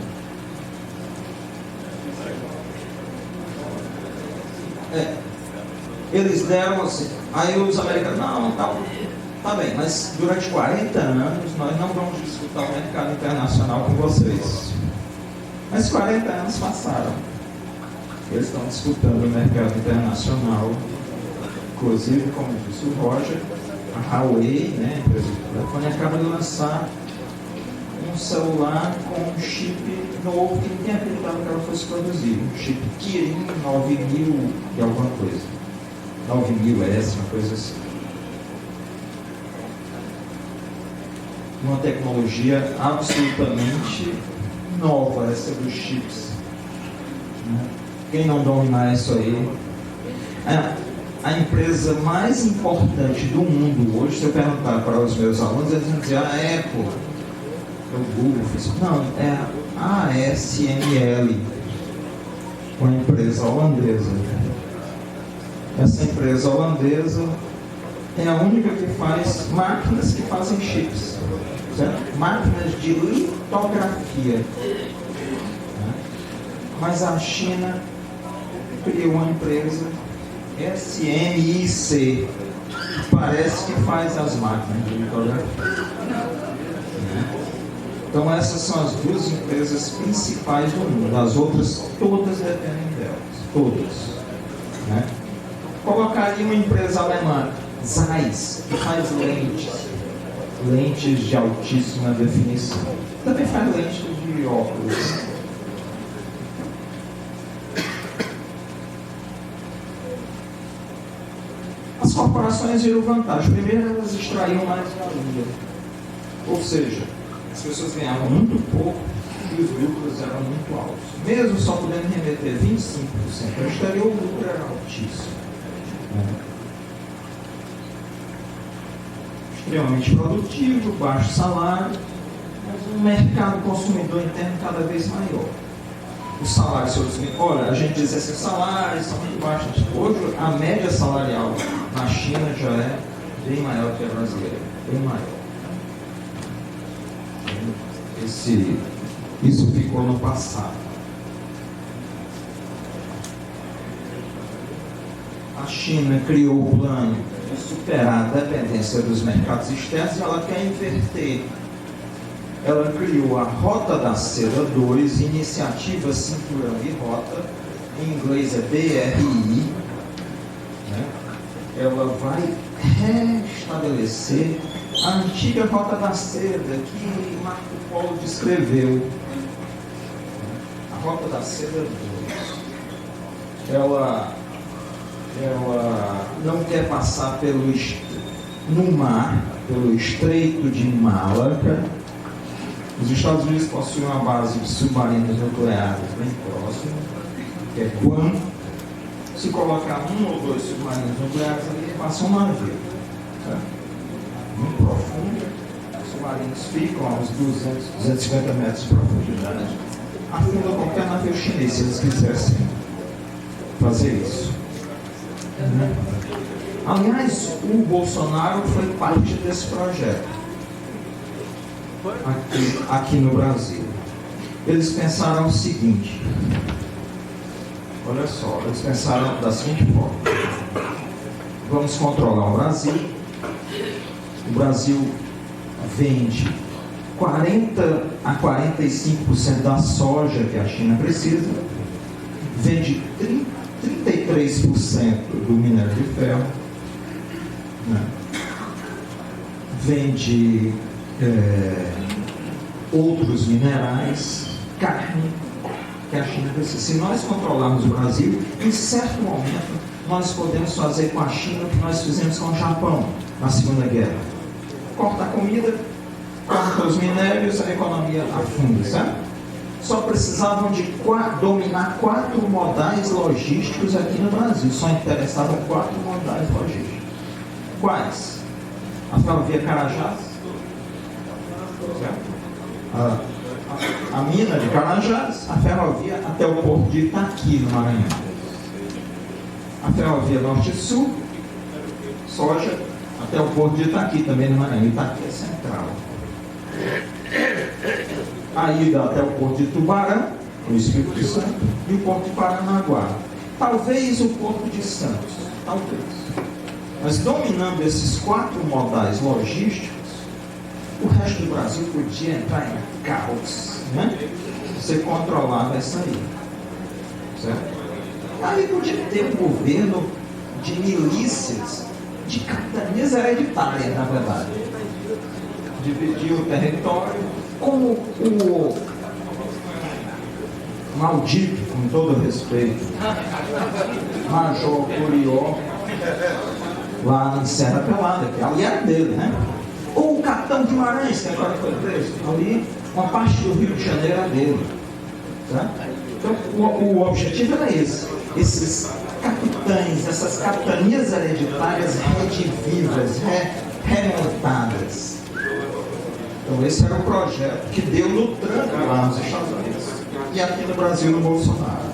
Eles deram assim, aí os americanos, tá bem, mas durante 40 anos nós não vamos disputar o mercado internacional com vocês. Mas 40 anos passaram. Eles estão disputando o mercado internacional, inclusive, como disse o Roger, a Huawei, né, a empresa de telefone, acaba de lançar um celular com um chip novo que ninguém acreditava que ela fosse produzir. Um chip Kirin 9000 e alguma coisa. 9000S, uma coisa assim. Uma tecnologia absolutamente nova, essa dos chips. Quem não dominar isso aí? A empresa mais importante do mundo hoje, se eu perguntar para os meus alunos, eles vão dizer a Apple, o Google, não, é a ASML, uma empresa holandesa. Essa empresa holandesa é a única que faz máquinas que fazem chips, certo? Máquinas de litografia. Mas a China criou uma empresa SMIC, que parece que faz as máquinas de litografia. Então essas são as duas empresas principais do mundo. As outras todas dependem delas, todas. Né? Colocaria uma empresa alemã, Zeiss, que faz lentes de altíssima definição. Também faz lentes de óculos. As corporações viram vantagem. Primeiro, elas extraíam mais valia. Ou seja, as pessoas ganhavam muito pouco e os lucros eram muito altos. Mesmo só podendo remeter 25% ao exterior, o lucro era altíssimo. Extremamente produtivo, baixo salário, mas um mercado consumidor interno cada vez maior. Os salários, olha, a gente diz assim, os salários são muito baixos. Hoje, a média salarial na China já é bem maior que a brasileira, bem maior. Isso ficou no passado. A China criou o plano superar a dependência dos mercados externos, ela quer inverter. Ela criou a Rota da Seda 2, Iniciativa Cinturão e Rota, em inglês é BRI, né? Ela vai restabelecer a antiga Rota da Seda que Marco Polo descreveu. A Rota da Seda 2. Ela não quer passar no mar, pelo Estreito de Malaca. Os Estados Unidos possuem uma base de submarinos nucleares bem próxima, que é Guam. Se colocar um ou dois submarinos nucleares ali, passa um navio. Tá? Muito profundo, os submarinos ficam a uns 200, 250 metros de profundidade. Afunda qualquer navio chinês, se eles quisessem fazer isso. Aliás, o Bolsonaro foi parte desse projeto aqui no Brasil. Eles pensaram o seguinte, olha só, eles pensaram da seguinte forma: vamos controlar o Brasil. O Brasil vende 40 a 45% da soja que a China precisa, vende 33% do minério de ferro, né? Vende outros minerais, carne que a China precisa. Se nós controlarmos o Brasil, em certo momento nós podemos fazer com a China o que nós fizemos com o Japão na Segunda Guerra: corta a comida, corta os minérios, a economia afunda, certo? Só precisavam de dominar 4 modais logísticos aqui no Brasil. Só interessavam 4 modais logísticos. Quais? A ferrovia Carajás, certo? A mina de Carajás, a ferrovia até o porto de Itaqui, no Maranhão. A ferrovia Norte-Sul, soja, até o porto de Itaqui, também no Maranhão. Itaqui é central. A ida até o porto de Tubarão, no Espírito Santo, e o porto de Paranaguá. Talvez o porto de Santos, talvez. Mas dominando esses 4 modais logísticos, o resto do Brasil podia entrar em caos, né? Você controlava essa aí, certo? Aí podia ter um governo de milícias, de capitanias hereditárias, na verdade. Dividir o território, como o maldito, com todo respeito, Major Curió, lá em Serra Pelada, que ali era dele, né? Ou o Capitão Guimarães, que agora foi preso, ali, uma parte do Rio de Janeiro era dele. Tá? Então, o objetivo era esse. Esses capitães, essas capitanias hereditárias redivivas, remontadas. Então, esse era o projeto que deu no tranco lá nos Estados Unidos. E aqui no Brasil, no Bolsonaro.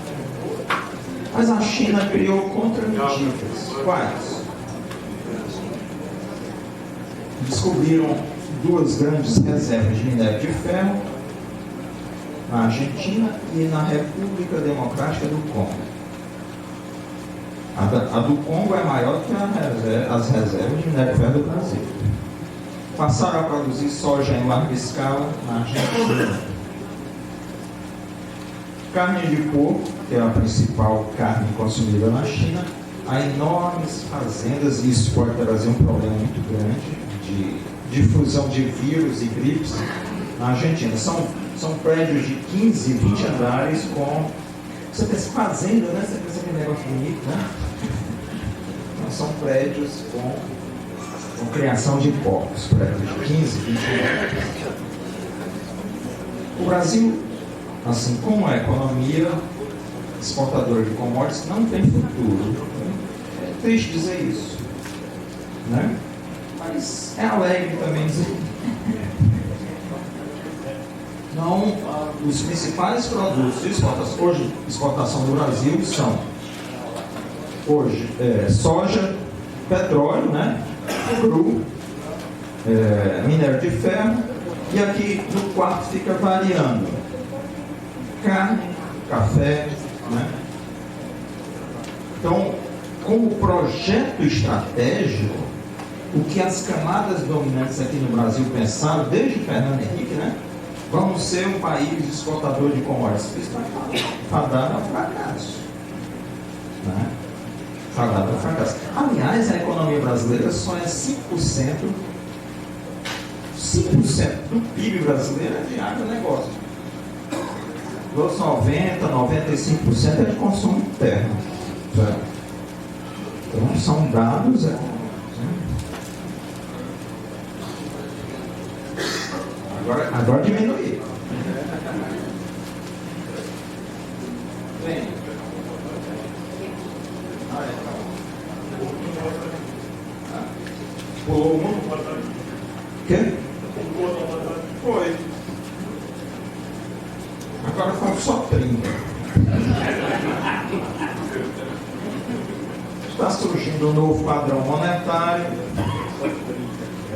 Mas a China criou contramedidas. Quais? Descobriram 2 grandes reservas de minério de ferro na Argentina e na República Democrática do Congo. A do Congo é maior que as reservas de minério de ferro do Brasil. Passaram a produzir soja em larga escala na Argentina. Carne de porco, que é a principal carne consumida na China, há enormes fazendas, e isso pode trazer um problema muito grande de difusão de vírus e gripes na Argentina. São prédios de 15, 20 andares com... Você pensa fazenda, né? Você pensa que é um negócio bonito, né? Não, são prédios com criação de porcos, prédios de 15, 20 andares. O Brasil, assim como a economia exportadora de commodities, não tem futuro. É triste dizer isso, né? Mas é alegre também dizer. Não, os principais produtos de exportação, hoje, exportação do Brasil são hoje soja, petróleo, né? Cru, minério de ferro, e aqui no quarto fica variando carne, café, né? Então, como projeto estratégico, o que as camadas dominantes aqui no Brasil pensaram, desde Fernando Henrique, né? Vamos ser um país exportador de commodities. Isso está fadado ao fracasso. Né? Fadado ao fracasso. Aliás, a economia brasileira só é 5% do PIB brasileiro é de agronegócio. Dos 95% é de consumo interno. Então, são dados Agora diminuir. Vem. Pulou uma. Quê? Foi. Agora foram só 30. Está surgindo um novo padrão monetário.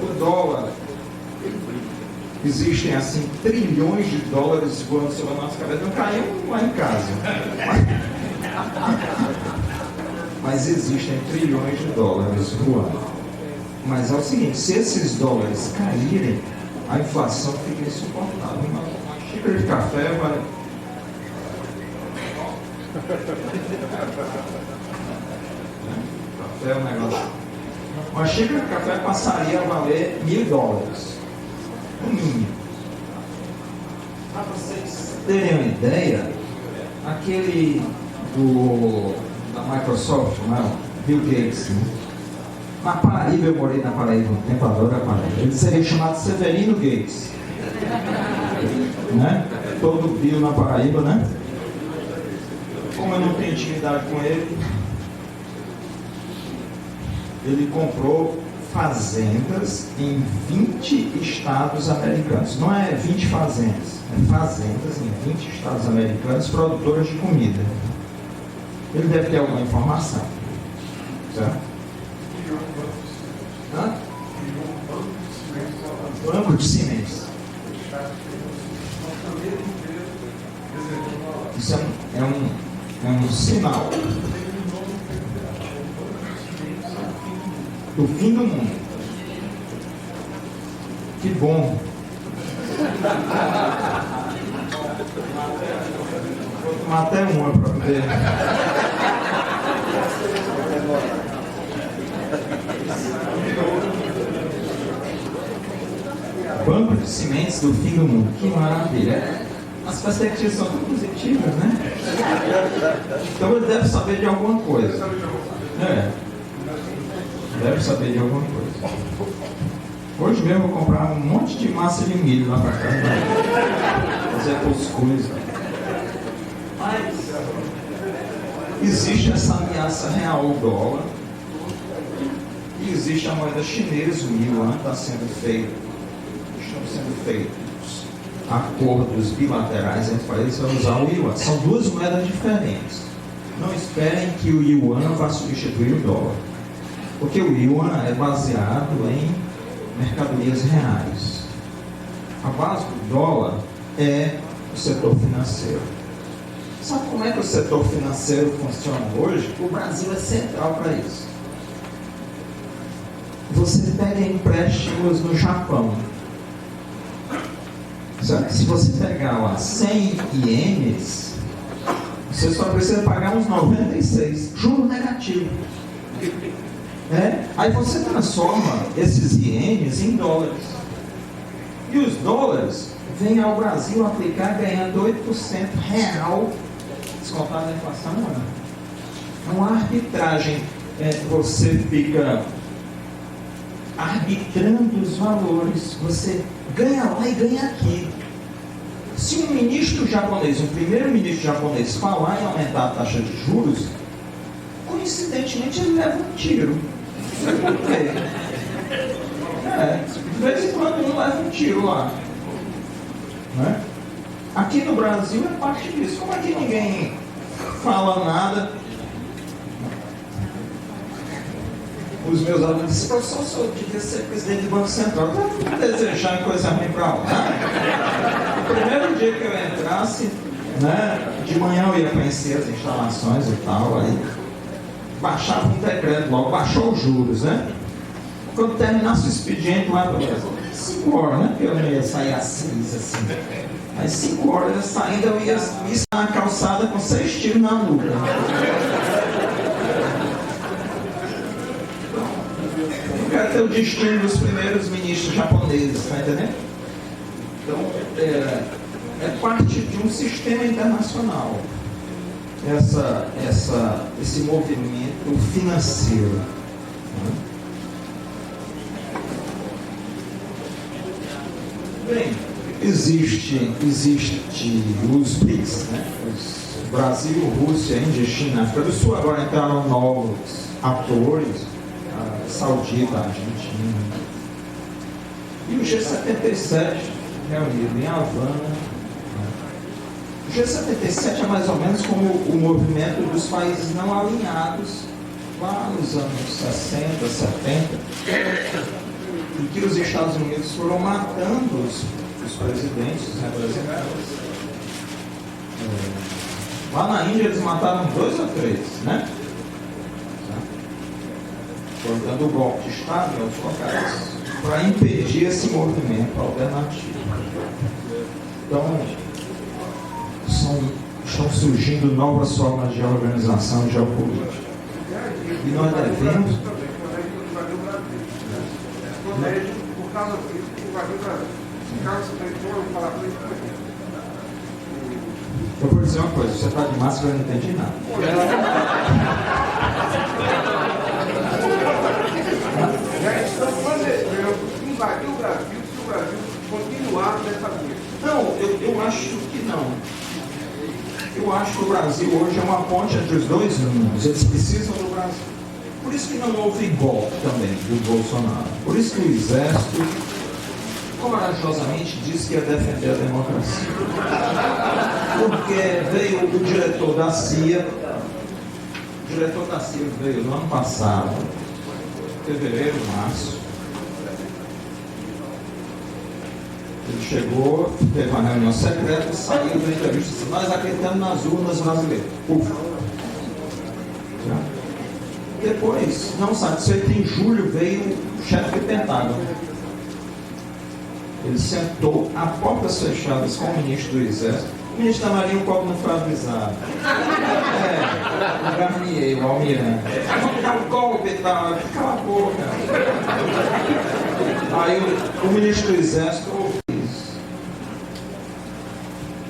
O dólar. Existem assim trilhões de dólares voando sobre a nossa cabeça. Não caiu lá em casa. Mas existem trilhões de dólares voando. Mas é o seguinte, se esses dólares caírem, a inflação fica insuportável. Uma xícara de café vale. Café é um negócio. Uma xícara de café passaria a valer $1.000. No mínimo. Para vocês terem uma ideia, aquele da Microsoft, não, Bill Gates, né? Na Paraíba, eu morei na Paraíba um tempo, adoro a Paraíba. Ele seria chamado Severino Gates. Né? Todo Bill na Paraíba, né? Como eu não tenho intimidade com ele, ele comprou fazendas em 20 estados americanos. Não é 20 fazendas, é fazendas em 20 estados americanos produtoras de comida. Ele deve ter alguma informação. Certo? Hã? Banco de cimentos. Isso é um sinal do fim do mundo. Que bom. Vou tomar até uma para poder. Banco de sementes do fim do mundo. Que maravilha. As perspectivas são tão positivas, né? Então ele deve saber de alguma coisa. Deve saber de alguma coisa. Hoje mesmo eu vou comprar um monte de massa de milho lá para casa. Fazer cuscuz. Mas existe essa ameaça real ao dólar. E existe a moeda chinesa, o yuan, está sendo feito. Estão sendo feitos acordos bilaterais entre países para usar o yuan. São duas moedas diferentes. Não esperem que o yuan vá substituir o dólar. Porque o yuan é baseado em mercadorias reais. A base do dólar é o setor financeiro. Sabe como é que o setor financeiro funciona hoje? O Brasil é central para isso. Você pega empréstimos no Japão. Se você pegar lá 100 ienes, você só precisa pagar uns 96. Juro negativo. Aí você transforma esses ienes em dólares. E os dólares vêm ao Brasil aplicar ganhando 8% real, descontado da inflação. É uma arbitragem. Você fica arbitrando os valores. Você ganha lá e ganha aqui. Se um ministro japonês, um primeiro-ministro japonês, falar em aumentar a taxa de juros, coincidentemente ele leva um tiro. Por quê? De vez em quando um leva um tiro lá. Né? Aqui no Brasil é parte disso. Como é que ninguém fala nada? Os meus alunos dizem, professor, o senhor devia ser presidente do Banco Central. Eu não desejando coisa ruim para lá. O primeiro dia que eu entrasse, né, de manhã eu ia conhecer as instalações e tal, aí baixava um decreto logo, baixou os juros, né? Quando terminasse o expediente lá, 5 horas, né? Porque eu não ia sair assim. Às 5 horas eu saindo, eu ia na calçada com 6 tiros na nuca. Eu quero ter o destino dos primeiros ministros japoneses, tá entendendo? Então, é parte de um sistema internacional. Esse movimento financeiro. Né? Bem, existe os BRICS, né? Brasil, Rússia, Índia, China, África do Sul. Agora entraram novos atores, Saudita, Argentina. E o G77, reunido em Havana. O G77 é mais ou menos como o movimento dos países não alinhados lá nos anos 60, 70, em que os Estados Unidos foram matando os presidentes, os representantes. Lá na Índia eles mataram 2 ou 3, né? Foram dando o golpe de Estado em outros locais para impedir esse movimento alternativo. Então, estão surgindo novas formas de organização geopolítica. E nós devemos. Por causa disso, invadiu o Brasil. Caso você tentou falar com isso, eu vou dizer uma coisa: você está de máscara, eu não entendi nada. Invadiu o Brasil, se o Brasil continuar nessa vida. Não, eu acho que não. Eu acho que o Brasil hoje é uma ponte entre os dois mundos. Eles precisam do Brasil. Por isso que não houve golpe também do Bolsonaro. Por isso que o Exército corajosamente disse que ia defender a democracia. Porque veio o diretor da CIA. O diretor da CIA veio no ano passado, fevereiro, março. Ele chegou, teve uma reunião secreta, saiu da entrevista e disse: nós acreditamos nas urnas brasileiras. Ufa. Depois, não satisfeito, em julho veio o chefe do Pentágono. Ele sentou a portas fechadas com o ministro do Exército. O ministro da Marinha, o povo não foi avisado. O Garnier, o almirante. Vamos dar um golpe e tal. Cala a boca. Aí o ministro do Exército.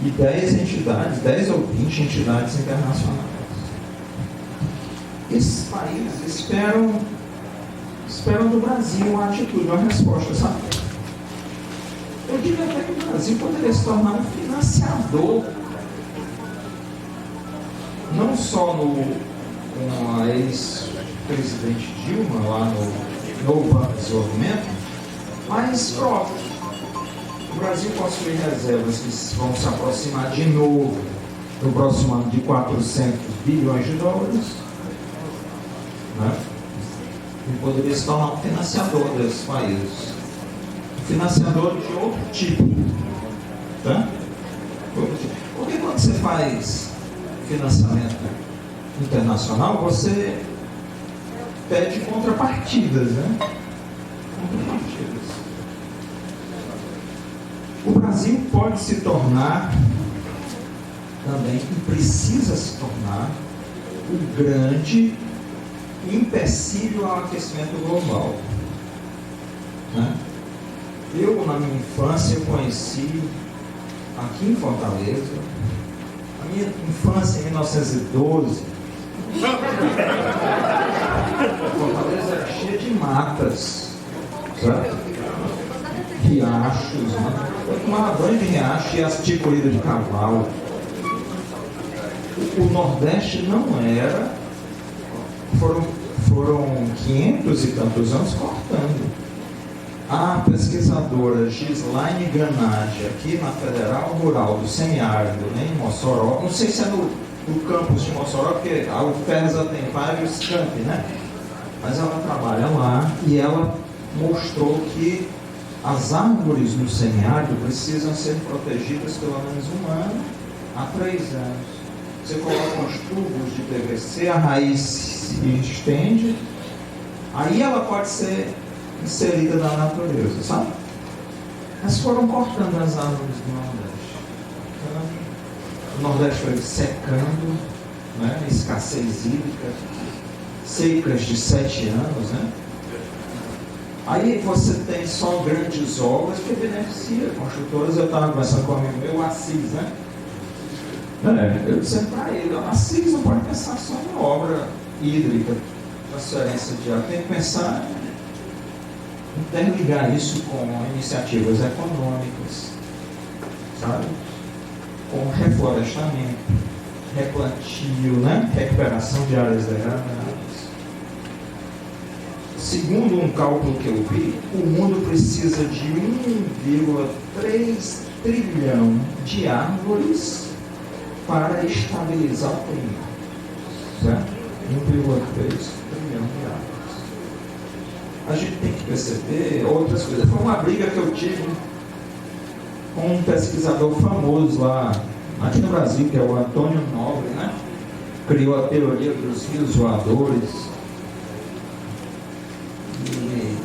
E 10 entidades, 10 ou 20 entidades internacionais. Esses países esperam do Brasil uma atitude, uma resposta, sabe? Eu diria até que o Brasil poderia se tornar um financiador, não só com a ex-presidente Dilma, lá no Novo Banco de Desenvolvimento, mas próprio. O Brasil possui reservas que vão se aproximar de novo no próximo ano de 400 bilhões de dólares, né? E poderia se tornar um financiador desses países, um financiador de outro tipo, tá? Porque quando você faz financiamento internacional, você pede contrapartidas, né? Contrapartidas. O Brasil pode se tornar também, e precisa se tornar, o grande empecilho ao aquecimento global. Né? Eu, na minha infância, conheci aqui em Fortaleza, a minha infância em 1912, Fortaleza era cheia de matas, sabe? Riachos, né? Eu tomava banho de riacho e assistia corrida de cavalo. O Nordeste não era. Foram 500 e tantos anos cortando. A pesquisadora Gislaine Granadi, aqui na Federal Rural do Semiárido, em Mossoró, não sei se é no campus de Mossoró, porque a UFERJ tem vários campi, né? Mas ela trabalha lá e ela mostrou que as árvores no semiárido precisam ser protegidas pelo menos 1 ano a 3 anos. Você coloca uns tubos de PVC, a raiz se estende, aí ela pode ser inserida na natureza, sabe? Mas foram cortando as árvores do Nordeste. O Nordeste foi secando, né? Escassez hídrica, secas de 7 anos, né? Aí você tem só grandes obras que beneficiam construtoras. Eu estava conversando com um amigo meu, o Assis, né? Eu disse para ele, o Assis não pode pensar só em obra hídrica, transferência de água, tem que pensar em interligar isso com iniciativas econômicas, sabe? Com reflorestamento, replantio, né? Recuperação de áreas degradadas. Segundo um cálculo que eu vi, o mundo precisa de 1,3 trilhão de árvores para estabilizar o clima. Certo? 1,3 trilhão de árvores. A gente tem que perceber outras coisas. Foi uma briga que eu tive com um pesquisador famoso lá, aqui no Brasil, que é o Antônio Nobre, né? Criou a teoria dos rios voadores.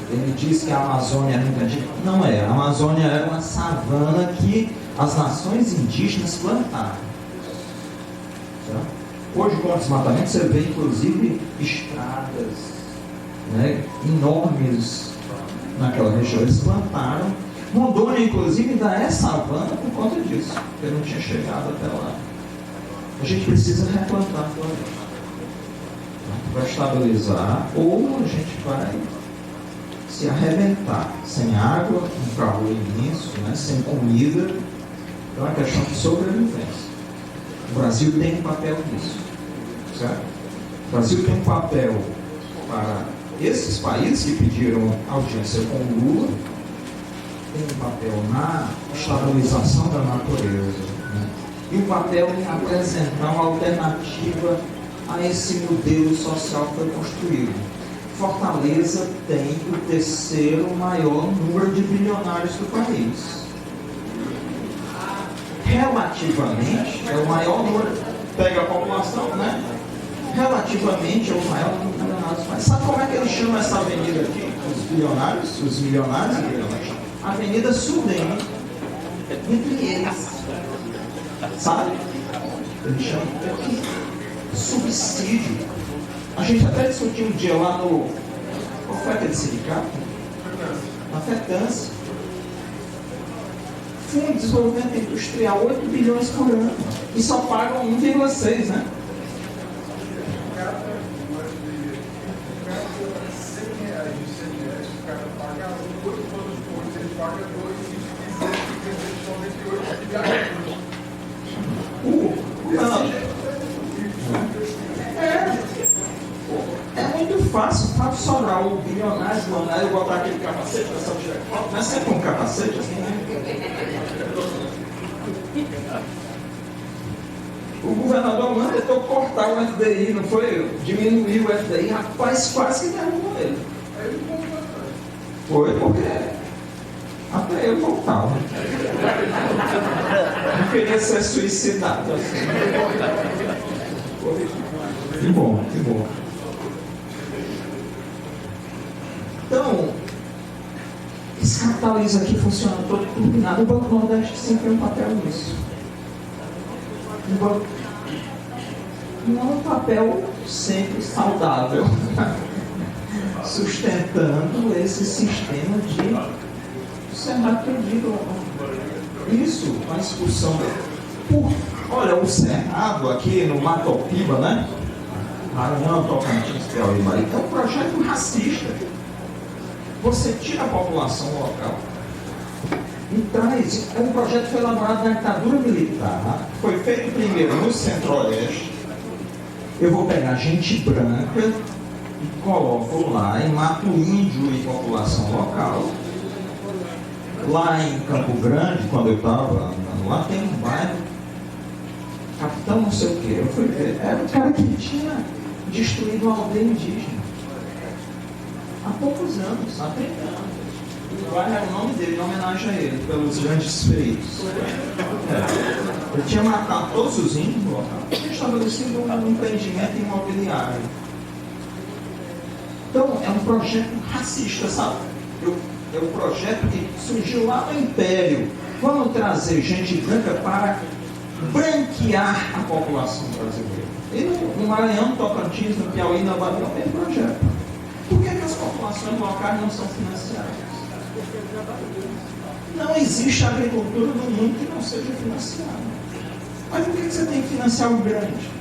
Ele diz que a Amazônia é muito antiga. Não é. A Amazônia era uma savana que as nações indígenas plantaram. Certo? Hoje, com o desmatamento, você vê inclusive estradas, né, enormes naquela região. Eles plantaram. Rondônia, inclusive, ainda é savana por conta disso, porque não tinha chegado até lá. A gente precisa replantar a floresta para estabilizar, ou a gente vai se arrebentar sem água, um calor imenso, né, sem comida. É uma questão de sobrevivência. O Brasil tem um papel nisso, certo? O Brasil tem um papel para esses países que pediram audiência com o Lula, tem um papel na estabilização da natureza, né? E um papel em apresentar uma alternativa a esse modelo social que foi construído. Fortaleza tem o terceiro maior número de bilionários do país. Relativamente, é o maior número, pega a população, né? Relativamente é o maior número de bilionários do país. Sabe como é que eles chamam essa avenida aqui? Os bilionários, os milionários e bilionários. Avenida Sudene, entre eles. Sabe? Eles chamam de subsídio. A gente até discutiu um dia lá no... Qual foi aquele sindicato? Na FETANS. Fundo de Desenvolvimento Industrial, 8 bilhões por ano. E só pagam 1,6, né? É muito fácil, Fábio Sobral, o bilionário, eu botar aquele capacete, para só tirar foto, não é sempre um capacete assim, né? O governador Lula tentou cortar o FDI, não foi? Diminuir o FDI, rapaz, quase que derrubou ele. Foi porque até eu voltava. Não queria ser suicidado assim. Que bom, que bom. Então, esse capitalismo aqui funciona todo turbinado. O Banco Nordeste sempre tem um papel nisso. Não é um papel sempre saudável, sustentando esse sistema de cerrado que eu digo. Isso, a expulsão. Olha, o cerrado aqui no Matopiba, né? Maranhão, Tocantins, Piauí, Maria, é um projeto racista. Você tira a população local e traz. É um projeto que foi elaborado na ditadura militar, foi feito primeiro no Centro-Oeste. Eu vou pegar gente branca e coloco lá e mato índio e população local. Lá em Campo Grande, quando eu estava lá, tem um bairro, Capitão não sei o que, eu fui ver, era um cara que tinha destruído uma aldeia indígena há poucos anos, há 30 anos. O bairro era o nome dele, em homenagem a ele, pelos grandes feitos. Ele tinha matado todos os índios no local, tinha estabelecido um empreendimento imobiliário. Então, é um projeto racista, sabe? É um projeto que surgiu lá no Império. Vamos trazer gente branca para branquear a população brasileira. E no Maranhão, no Tocantins, no Piauí, na Bahia, não tem projeto. Por que as populações locais não são financiadas? Não existe agricultura no mundo que não seja financiada. Mas por que você tem que financiar o grande?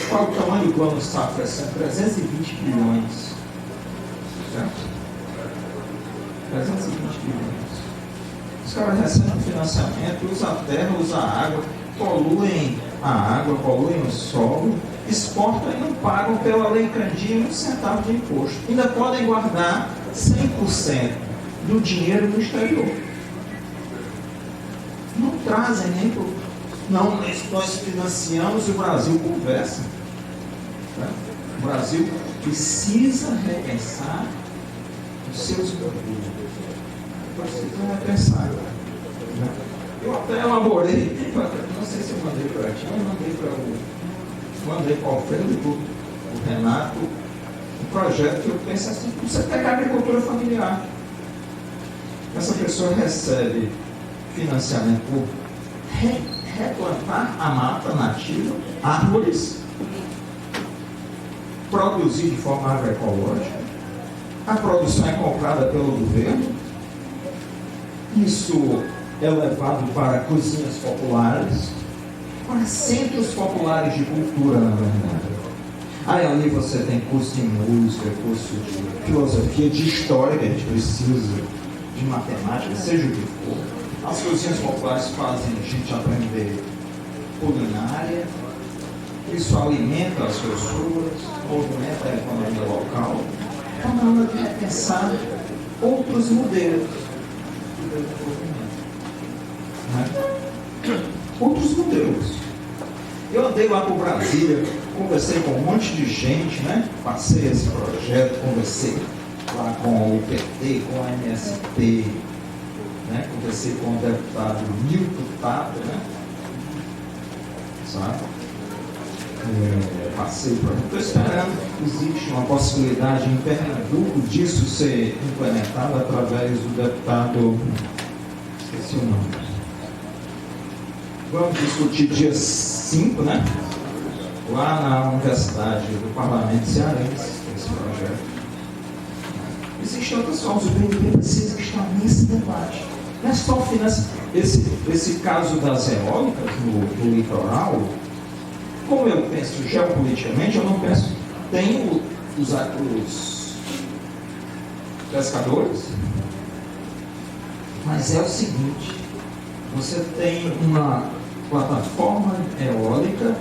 Qual o tamanho do plano safra? São 320 bilhões. Certo? 320 bilhões. Os caras recebem financiamento, usam a terra, usam a água, poluem a água, poluem o solo, exportam e não pagam pela lei Candia 1 centavo de imposto. Ainda podem guardar 100% do dinheiro no exterior. Não trazem nem para o... Não, nós financiamos e o Brasil conversa. O Brasil precisa repensar os seus governos. Precisa repensar. Eu até elaborei, não sei se eu mandei para ti, eu mandei para o Alfredo, o Renato, um projeto que eu penso assim, você pega a agricultura familiar. Essa pessoa recebe financiamento por replantar a mata nativa, árvores, produzir de forma agroecológica, a produção é comprada pelo governo, isso é levado para cozinhas populares, para centros populares de cultura, na verdade. Aí ali você tem curso de música, curso de filosofia, de história, que a gente precisa, de matemática, seja o que for. As cozinhas populares fazem a gente aprender culinária, isso alimenta as pessoas, movimenta a economia local. Então, na hora de repensar outros modelos de desenvolvimento. Né? Outros modelos. Eu andei lá para Brasília, conversei com um monte de gente, né? Passei esse projeto, conversei lá com o PT, com a MST, né? Conversei com o deputado Milton Tato, né? Sabe? Passei por... Estou esperando que existe uma possibilidade em Pernambuco disso ser implementado através do deputado, esqueci o nome. Vamos discutir dia 5, né? Lá na Universidade do Parlamento Cearense, esse projeto. Existem outras formas, o BNB precisa estar nesse debate. Não é só financiar. Esse caso das eólicas no litoral, como eu penso geopoliticamente, eu não penso. Tem os pescadores, mas é o seguinte: você tem uma plataforma eólica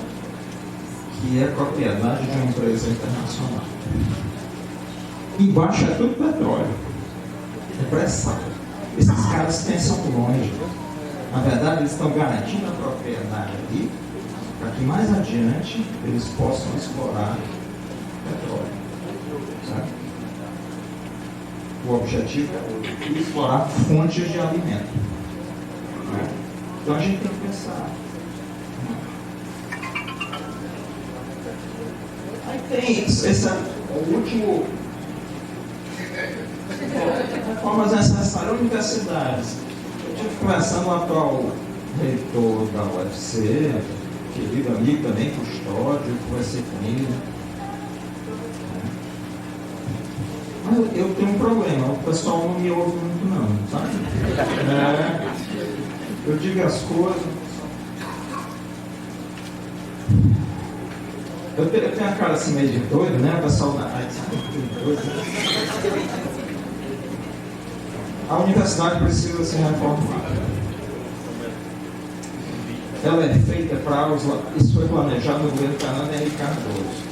que é propriedade de uma empresa internacional. Embaixo é tudo petróleo, é pré-sal. Esses caras pensam longe. Na verdade, eles estão garantindo a propriedade ali para que mais adiante eles possam explorar petróleo. Sabe? O objetivo é explorar fontes de alimento. Então a gente tem que pensar. Aí tem esse é o último. Reformas necessárias, universidades. Eu tive conversando com o atual reitor da UFC, querido amigo também, Custódio, conversei com ele. Mas eu tenho um problema, o pessoal não me ouve muito não, sabe? Eu digo as coisas. Eu tenho a cara assim meio de doido, né? O pessoal da área sabe doido. A universidade precisa ser reformada. Ela é feita para os... Isso foi planejado no governo Fernando Henrique Cardoso.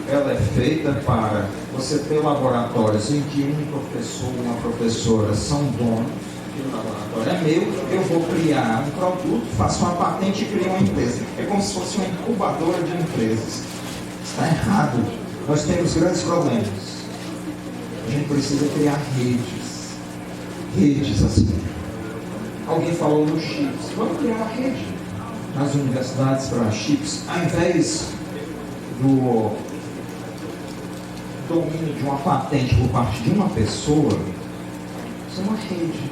Ela é feita para você ter laboratórios em que um professor ou uma professora são donos, que o laboratório é meu, eu vou criar um produto, faço uma patente e crio uma empresa. É como se fosse uma incubadora de empresas. Está errado. Nós temos grandes problemas. A gente precisa criar redes assim. Alguém falou nos chips. Vamos criar uma rede nas universidades para chips, ao invés domínio de uma patente por parte de uma pessoa, isso é uma rede.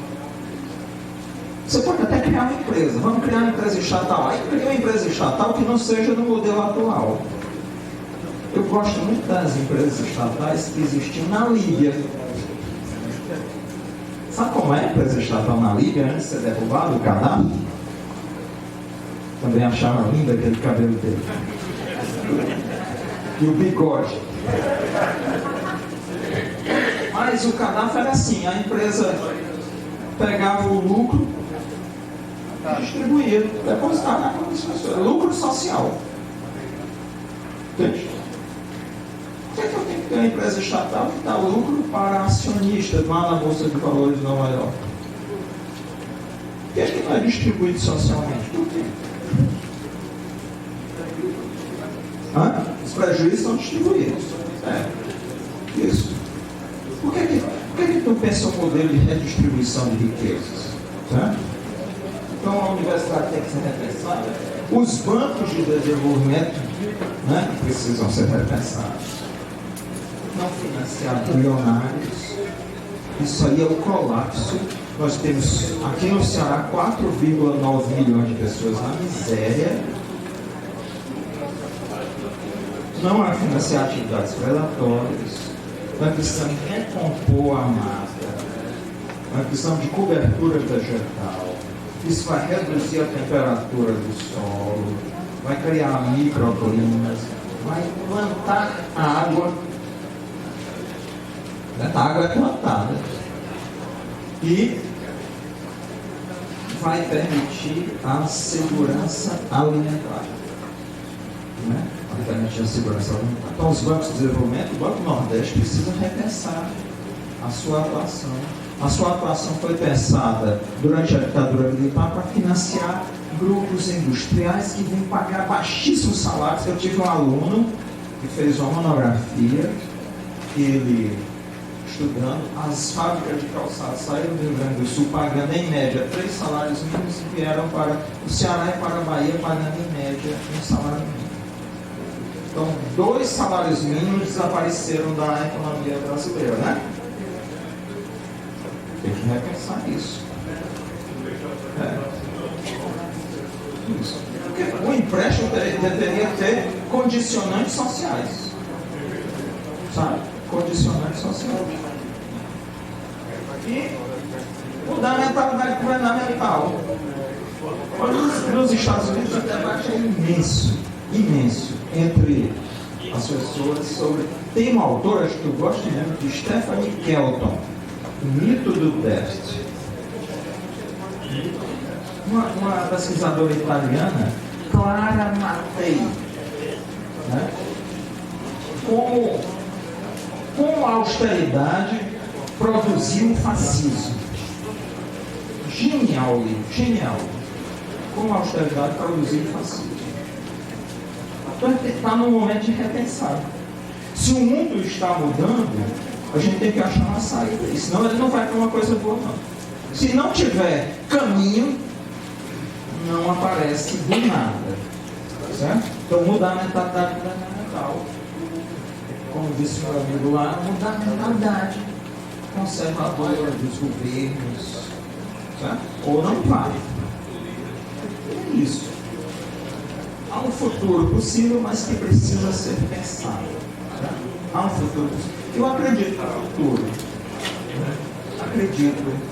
Você pode até criar uma empresa. Vamos criar uma empresa estatal. Aí cria uma empresa estatal que não seja do modelo atual. Eu gosto muito das empresas estatais que existiam na Líbia. Sabe como é a empresa estatal na Líbia antes de ser derrubado o Gaddafi? Também achava lindo aquele cabelo dele. E o bigode. Mas o Gaddafi era assim, a empresa pegava o lucro e distribuía, depositava na conta das pessoas. Lucro social. Entende? Por que eu tenho que ter uma empresa estatal que dá lucro para acionistas lá na Bolsa de Valores de Nova York? Por que não é distribuído socialmente? Por quê? Os prejuízos são distribuídos. Isso. Por que tu pensa um modelo de redistribuição de riquezas? Então a universidade tem que ser repensada. Os bancos de desenvolvimento precisam ser repensados. Não financiar bilionários. Isso aí é o colapso. Nós temos aqui no Ceará 4,9 milhões de pessoas na miséria. Não é financiar atividades predatórias. Nós precisamos recompor a mata. Nós precisamos de cobertura vegetal. Isso vai reduzir a temperatura do solo, vai criar microclimas, vai plantar água. A água é plantada. E vai permitir a segurança alimentar. Vai permitir a segurança alimentar. Então, os bancos de desenvolvimento, o Banco Nordeste precisa repensar a sua atuação. A sua atuação foi pensada durante a ditadura militar para financiar grupos industriais que vêm pagar baixíssimos salários. Eu tive um aluno que fez uma monografia, ele estudando, as fábricas de calçados saíram do Rio Grande do Sul pagando em média 3 salários mínimos e vieram para o Ceará e para a Bahia pagando em média 1 salário mínimo. Então, 2 salários mínimos desapareceram da economia brasileira, né? Tem que repensar isso. Isso. Porque o empréstimo deveria ter condicionantes sociais. Sabe? Condicionantes sociais. E mudar a mentalidade governamental. Nos Estados Unidos o debate é imenso, imenso, entre as pessoas sobre... Tem uma autora que eu gosto mesmo, de Stephanie Kelton, O Mito do Déficit. Uma pesquisadora italiana, Clara Mattei, né? Como a austeridade produziu o fascismo. Genial livro, genial. Como a austeridade produziu o fascismo. Então está no momento de repensar. Se o mundo está mudando, a gente tem que achar uma saída. E senão ele não vai para uma coisa boa, não. Se não tiver caminho, não aparece do nada. Certo? Então mudar a mentalidade governamental. Como disse meu amigo lá, mudar a mentalidade conservadora dos governos. Certo? Ou não vai. É isso. Há um futuro possível, mas que precisa ser pensado. Certo? Há um futuro possível. Eu acredito no futuro. Acredito.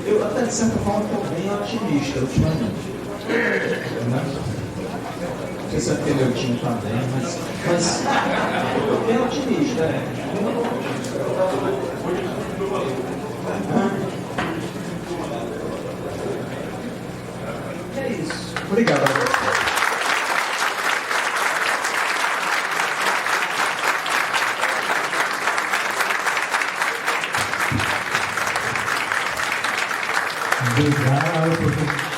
Eu até de certa forma estou bem otimista ultimamente. Não sei se é porque meu time está bem, mas eu estou bem otimista. É isso. Obrigado a você. Obrigado, professor.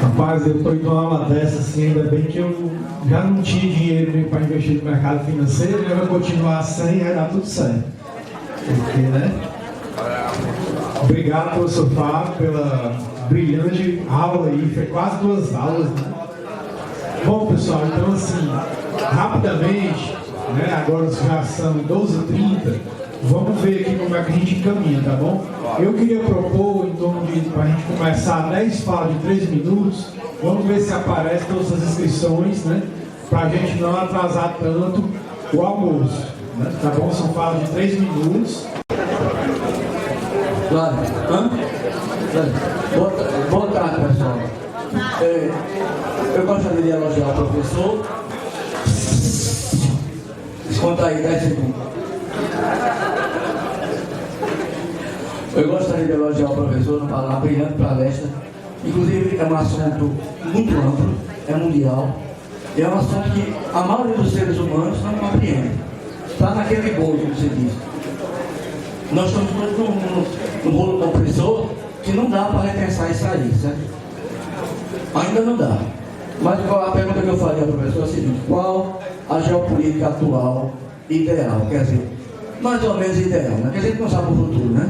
Rapaz, eu estou indo uma aula dessa assim, ainda bem que eu já não tinha dinheiro para investir no mercado financeiro, eu vou continuar sem, vai dar tudo certo. Porque, né? Obrigado, professor Fábio, pela brilhante aula aí, foi quase 2 aulas, né? Bom, pessoal, então assim, rapidamente, né, agora já são 12h30, vamos ver aqui como é que a gente encaminha, tá bom? Eu queria propor, em torno de, para a gente começar 10 falas de 3 minutos, vamos ver se aparece todas as inscrições, né? Para a gente não atrasar tanto o almoço, né? Tá bom? São falas de 3 minutos. Claro. Boa tarde, pessoal. Eu gostaria de elogiar o professor. Conta aí, 10 segundos. Eu gostaria de elogiar o professor na brilhante palestra. Inclusive, é um assunto muito amplo, é mundial. É um assunto que a maioria dos seres humanos não compreende. Está naquele bolo, como você disse. Nós estamos num bolo compressor que não dá para repensar isso aí, certo? Ainda não dá. Mas a pergunta que eu faria ao professor é a seguinte: qual a geopolítica atual ideal? Quer dizer, mais ou menos ideal, né? Porque a gente não sabe o futuro, né?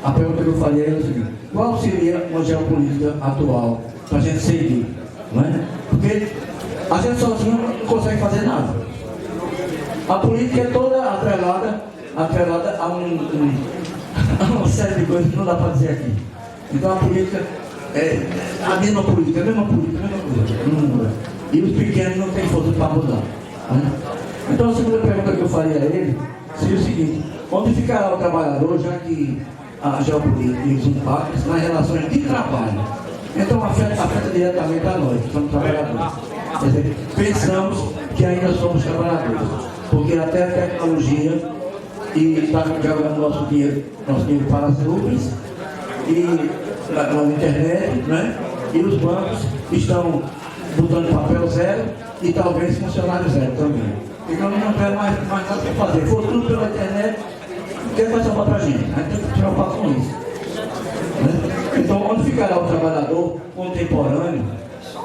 A pergunta que eu faria é a seguinte: qual seria uma geopolítica atual para a gente seguir? Não é? Porque a gente sozinho não consegue fazer nada. A política é toda atrelada a uma série de coisas que não dá para dizer aqui. Então a política é a mesma política, não muda. E os pequenos não têm força para mudar. Né? Então a segunda pergunta que eu faria a ele seria o seguinte: onde ficará o trabalhador, já que a geopolítica e os impactos nas relações de trabalho? Então afeta diretamente a nós, que somos trabalhadores. Quer dizer, pensamos que ainda somos trabalhadores, porque até a tecnologia está jogando nosso dinheiro para as nuvens e na internet, né? E os bancos estão botando papel zero e talvez funcionário zero também. Então não tem mais nada para fazer. For tudo pela internet, o que vai salvar para a gente? A gente tem que tirar o passo com isso. Né? Então, onde ficará o trabalhador contemporâneo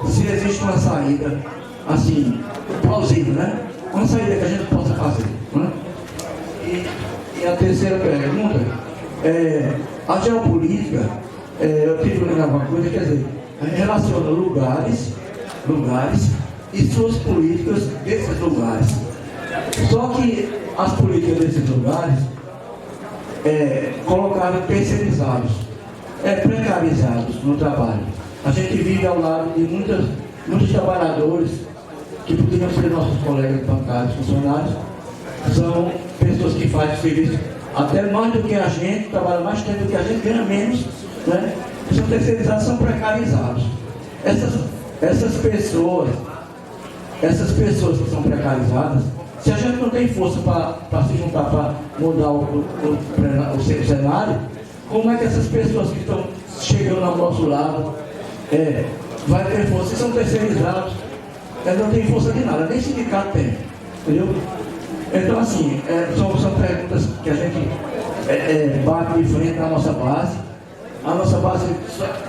se existe uma saída assim, plausível, né? Uma saída que a gente possa fazer. Né? E a terceira pergunta a geopolítica, eu tive que lembrar uma coisa, quer dizer, relaciona lugares e suas políticas desses lugares. Só que as políticas desses lugares colocaram terceirizados, precarizados no trabalho. A gente vive ao lado de muitos trabalhadores que poderiam ser nossos colegas bancários, funcionários, são pessoas que fazem serviço até mais do que a gente, trabalham mais tempo do que a gente, ganha menos, né? São terceirizados, são precarizados. Essas pessoas que são precarizadas, se a gente não tem força para se juntar, para mudar o cenário, como é que essas pessoas que estão chegando ao nosso lado vai ter força? Se são terceirizados, eles não têm força de nada, nem sindicato tem, entendeu? Então assim, são perguntas que a gente bate de frente na nossa base. A nossa base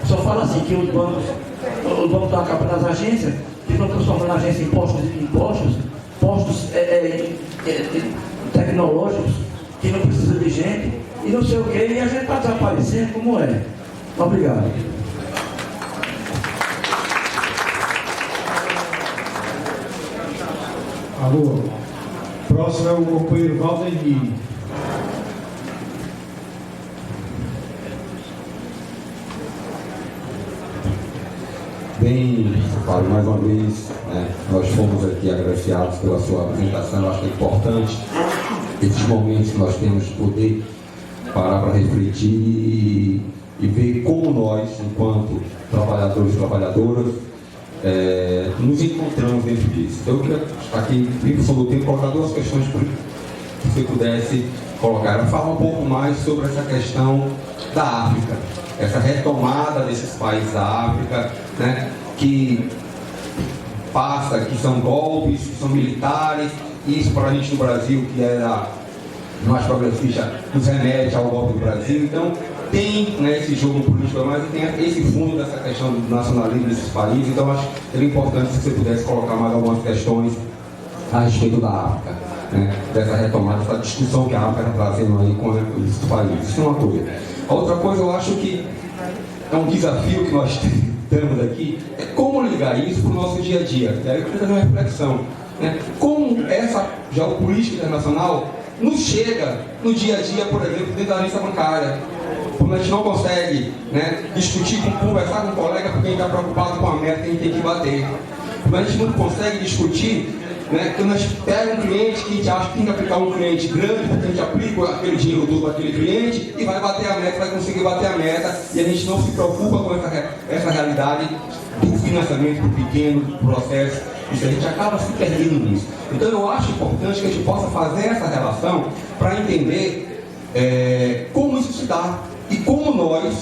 só fala assim, que os bancos estão acabando as agências, que estão transformando a agência em postos tecnológicos, que não precisa de gente, e não sei o que, e a gente está desaparecendo, como é. Obrigado. Alô, próximo é o companheiro Valdemir. Bem, Paulo, mais uma vez, né, nós fomos aqui agraciados pela sua apresentação. Eu acho que é importante esses momentos que nós temos de poder parar para refletir e ver como nós, enquanto trabalhadores e trabalhadoras, nos encontramos dentro disso. Então, eu queria aqui, em função do tempo, colocar 2 questões que você pudesse colocar. Falar um pouco mais sobre essa questão da África, essa retomada desses países da África, né, que são golpes, que são militares. Isso para a gente no Brasil, que era mais progressista, nos remete ao golpe do Brasil. Então, tem, né, esse jogo político, mas tem esse fundo dessa questão do nacionalismo desses países. Então, acho que seria importante se você pudesse colocar mais algumas questões a respeito da África, né, dessa retomada, dessa discussão que a África está trazendo aí com esses países. Isso é uma coisa. A outra coisa, eu acho que é um desafio que nós temos aqui, é como ligar isso para o nosso dia a dia. E aí eu queria fazer uma reflexão, né? Como essa geopolítica internacional nos chega no dia a dia, por exemplo, dentro da agência bancária. Como a gente não consegue, né, discutir, conversar com um colega porque a gente está preocupado com a meta que a gente tem que bater. Como a gente não consegue discutir, né, quando a gente pega um cliente que a gente acha que tem que aplicar um cliente grande, porque a gente aplica aquele dinheiro todo para aquele cliente e vai bater a meta, vai conseguir bater a meta, e a gente não se preocupa com essa realidade do financiamento do pequeno, do processo. Isso a gente acaba se perdendo nisso. Então eu acho importante que a gente possa fazer essa relação para entender como isso se dá e como nós,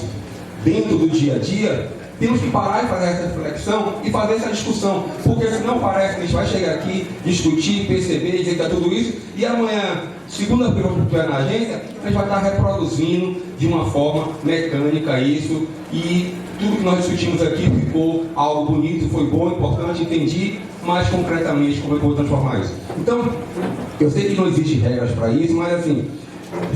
dentro do dia a dia, temos que parar e fazer essa reflexão e fazer essa discussão, porque senão parece que a gente vai chegar aqui, discutir, perceber, dizer que é tudo isso, e amanhã, segunda-feira, quando estiver na agência, a gente vai estar reproduzindo de uma forma mecânica isso, e tudo que nós discutimos aqui ficou algo bonito, foi bom, importante, entendi, mas concretamente como é que eu vou transformar isso. Então, eu sei que não existe regras para isso, mas assim,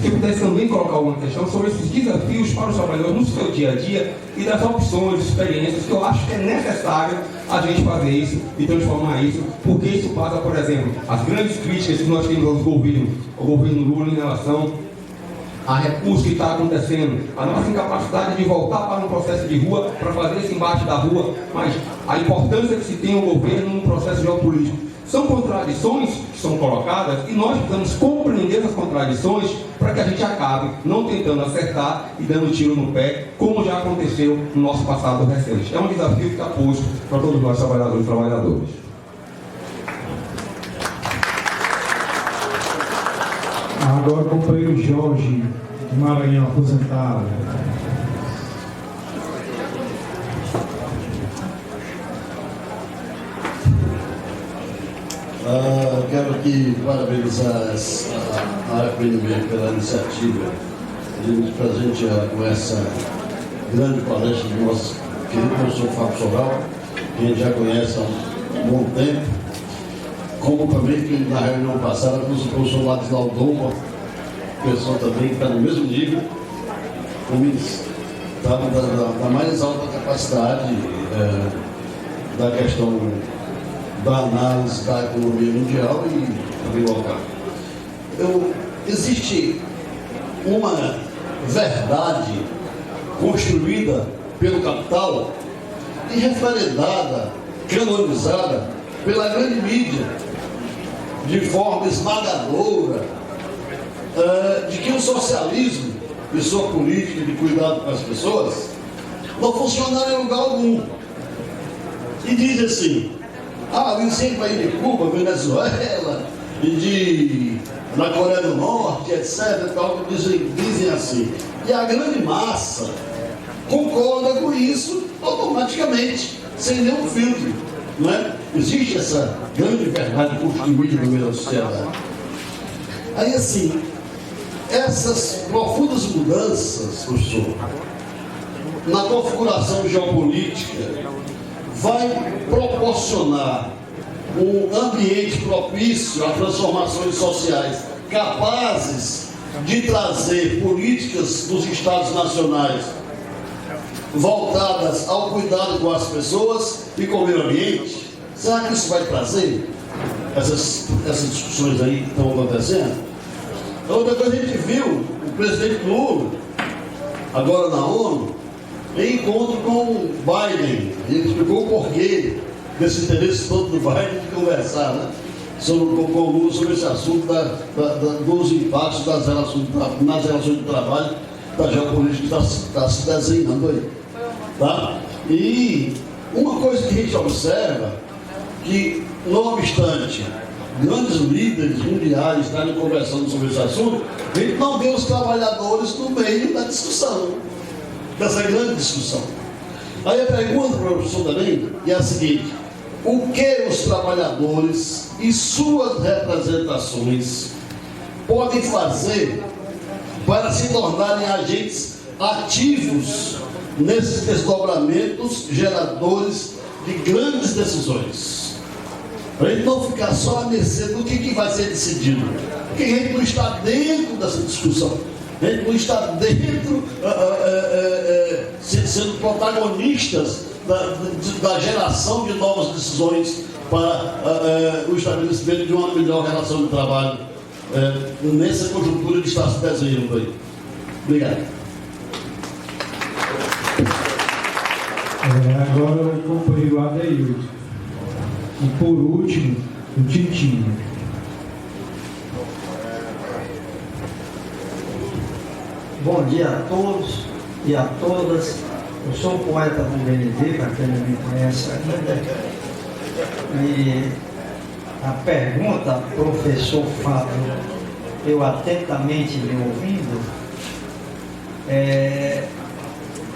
se eu pudesse também colocar alguma questão sobre esses desafios para os trabalhadores no seu dia a dia e das opções, experiências, que eu acho que é necessário a gente fazer isso e transformar isso, porque isso passa, por exemplo, as grandes críticas que nós temos ao governo Lula em relação a recurso que está acontecendo, a nossa incapacidade de voltar para um processo de rua, para fazer esse embate da rua, mas a importância que se tem o governo num processo geopolítico. São contradições que são colocadas e nós precisamos compreender essas contradições para que a gente acabe não tentando acertar e dando tiro no pé, como já aconteceu no nosso passado recente. É um desafio que está posto para todos nós trabalhadores e trabalhadoras. Agora, companheiro Jorge, de Maranhão, aposentado. Quero aqui parabenizar a APNB pela iniciativa de nos presentear com essa grande palestra do nosso querido professor Fábio Sobral, que a gente já conhece há um bom tempo, como também que na reunião passada com o professor Ladislau Doma, pessoa também que está no mesmo nível, como está da mais alta capacidade da questão da análise da economia mundial e também local. Existe uma verdade construída pelo capital e referendada, canonizada pela grande mídia de forma esmagadora, de que o socialismo e sua política de cuidado com as pessoas não funcionaram em lugar algum. E diz assim: vem sempre aí de Cuba, Venezuela, e na Coreia do Norte, etc. Tal, dizem assim. E a grande massa concorda com isso automaticamente, sem nenhum filtro. Não é? Existe essa grande verdade construída no meio da sociedade. Aí assim, essas profundas mudanças, professor, na configuração geopolítica, vai proporcionar um ambiente propício a transformações sociais capazes de trazer políticas dos Estados nacionais voltadas ao cuidado com as pessoas e com o meio ambiente. Será que isso vai trazer essas discussões aí que estão acontecendo? Outra coisa, a gente viu o presidente Lula, agora na ONU, em encontro com o Biden. Ele explicou o porquê desse interesse todo do Biden de conversar, né, com o Lula sobre esse assunto dos impactos nas relações de trabalho, da geopolítica que está se desenhando aí. Tá? E uma coisa que a gente observa, que não obstante grandes líderes mundiais estarem conversando sobre esse assunto, a gente não vê os trabalhadores no meio da discussão, dessa grande discussão. Aí a pergunta para o professor também é a seguinte: o que os trabalhadores e suas representações podem fazer para se tornarem agentes ativos nesses desdobramentos geradores de grandes decisões? Para a gente não ficar só à mercê do que vai ser decidido, porque a gente não está dentro dessa discussão, a gente não está dentro, sendo protagonistas da geração de novas decisões para o estabelecimento de uma melhor relação de trabalho nessa conjuntura que está se desenhando aí. Obrigado. Agora o companheiro Adeildo. E por último, o Titinho. Bom dia a todos e a todas. Eu sou o poeta do BND, para quem não me conhece ainda. E a pergunta, professor Fábio, eu atentamente lhe ouvindo,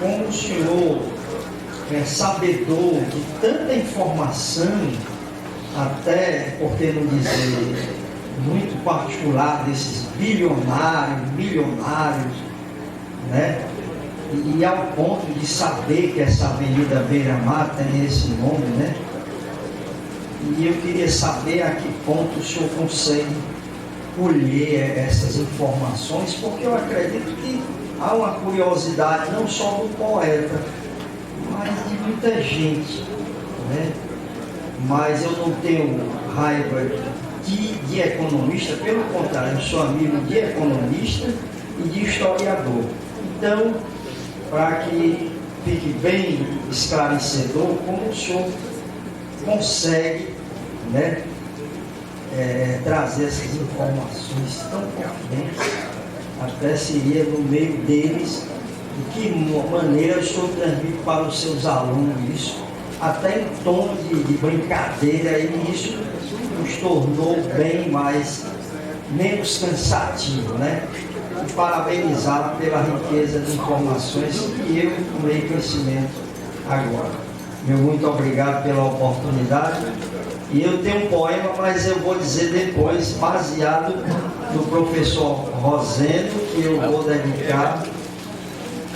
como o senhor é sabedor de tanta informação, até, por que não dizer, muito particular desses bilionários, milionários, né? E ao ponto de saber que essa Avenida Beira-Mar tem esse nome, né? E eu queria saber a que ponto o senhor consegue colher essas informações, porque eu acredito que há uma curiosidade não só do poeta, mas de muita gente, né? Mas eu não tenho raiva de economista, pelo contrário, eu sou amigo de economista e de historiador. Então, para que fique bem esclarecedor, como o senhor consegue, né, trazer essas informações tão confidentes, até seria no meio deles, de que maneira o senhor transmite para os seus alunos isso, até em tom de brincadeira, e isso nos tornou bem menos cansativo, né? E parabenizá-lo pela riqueza de informações que eu tomei conhecimento agora. Meu muito obrigado pela oportunidade. E eu tenho um poema, mas eu vou dizer depois, baseado no professor Rosendo, que eu vou dedicar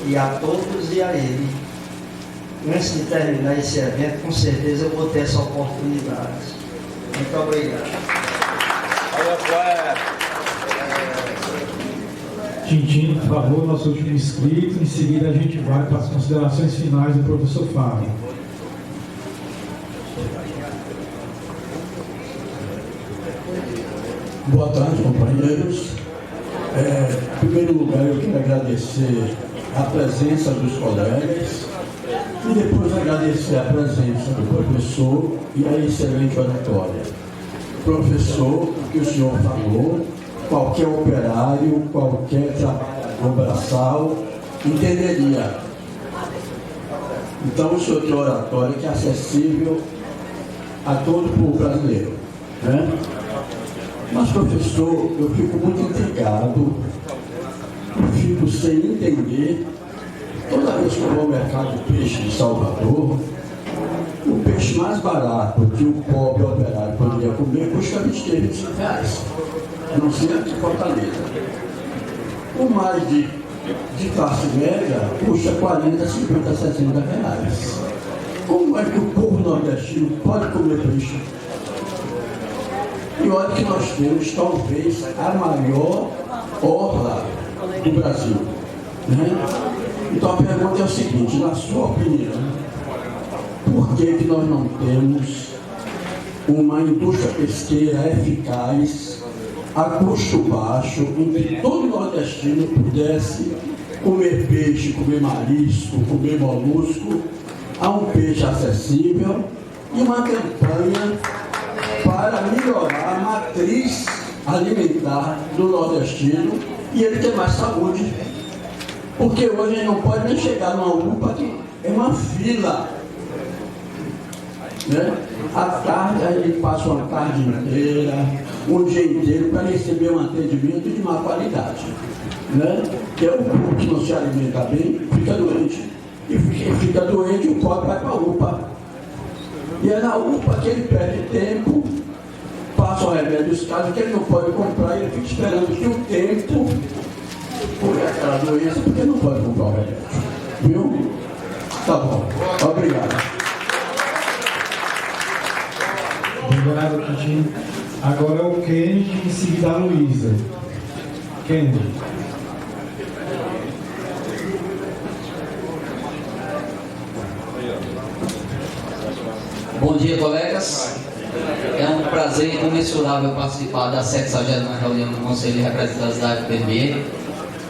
e a todos e a ele. Antes de terminar esse evento, com certeza eu vou ter essa oportunidade. Muito obrigado. Tintim, por favor, nosso último inscrito. Em seguida a gente vai para as considerações finais do professor Fábio. Boa tarde, companheiros. Em primeiro lugar, eu quero agradecer a presença dos colegas e depois agradecer a presença do professor e a excelente oratória. Professor, o que o senhor falou, qualquer operário, qualquer trabalhador braçal entenderia. Então, o senhor tem oratória que é acessível a todo o povo brasileiro, né? Mas, professor, eu fico muito intrigado, eu fico sem entender, toda vez que eu vou ao mercado de peixe de Salvador, o peixe mais barato que o pobre operário poderia comer custa R$25, a não ser aqui em Fortaleza. O mais de classe média custa R$40, R$50, R$60. Como é que o povo nordestino pode comer peixe? E olha que nós temos talvez a maior orla do Brasil, né? Então a pergunta é o seguinte, na sua opinião, por que nós não temos uma indústria pesqueira eficaz, a custo baixo, em que todo nordestino pudesse comer peixe, comer marisco, comer molusco, a um peixe acessível, e uma campanha para melhorar a matriz alimentar do nordestino e ele ter mais saúde? Porque hoje ele não pode nem chegar numa UPA que é uma fila, né? À tarde ele passa uma tarde inteira, um dia inteiro para receber um atendimento de má qualidade, né? Que é o povo que não se alimenta bem, fica doente. E fica doente, o pobre vai para a UPA. E é na UPA que ele perde tempo, passa o remédio dos casos que ele não pode comprar, e ele fica esperando que o tempo por aquela doença, porque não pode comprar o remédio. Viu? Tá bom. Obrigado. Obrigado, Titinho. Agora é o Kennedy, em seguida a Luísa. Kennedy. Bom dia, colegas. É um prazer imensurável participar da 70ª reunião do Conselho de Representantes da FPB.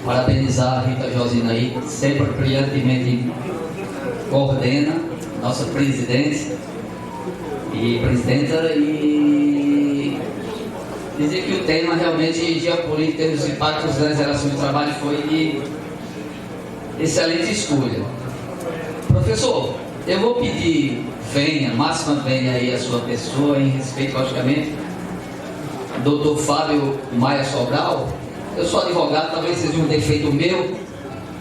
Parabenizar a Rita Josina aí, sempre brilhantemente coordena, nossa presidente e presidenta, e dizer que o tema realmente geopolítica e os impactos das relações de trabalho foi de excelente escolha. Professor, eu vou pedir máxima venha aí a sua pessoa, em respeito, logicamente, Dr. Fábio Maia Sobral. Eu sou advogado, talvez seja um defeito meu,